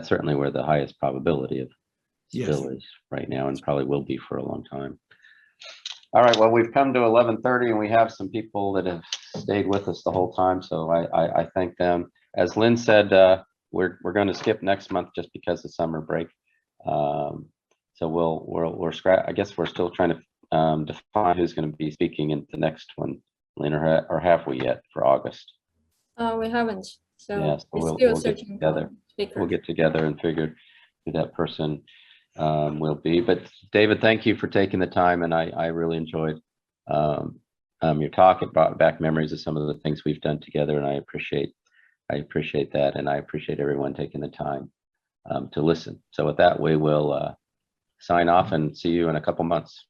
certainly where the highest probability of spill is right now, and probably will be for a long time. All right, well, we've come to 11:30 and we have some people that have stayed with us the whole time, so I thank them. As Lynn said, we're going to skip next month just because of summer break. So we're I guess we're still trying to define who's going to be speaking in the next one, Lynn, or have we yet for August? We haven't. So Yes, we're still searching for speakers. We'll get together and figure who that person will be. But David, thank you for taking the time, and I really enjoyed your talk. It brought back memories of some of the things we've done together, and I appreciate that, and I appreciate everyone taking the time to listen. So with that, we will sign off and see you in a couple months.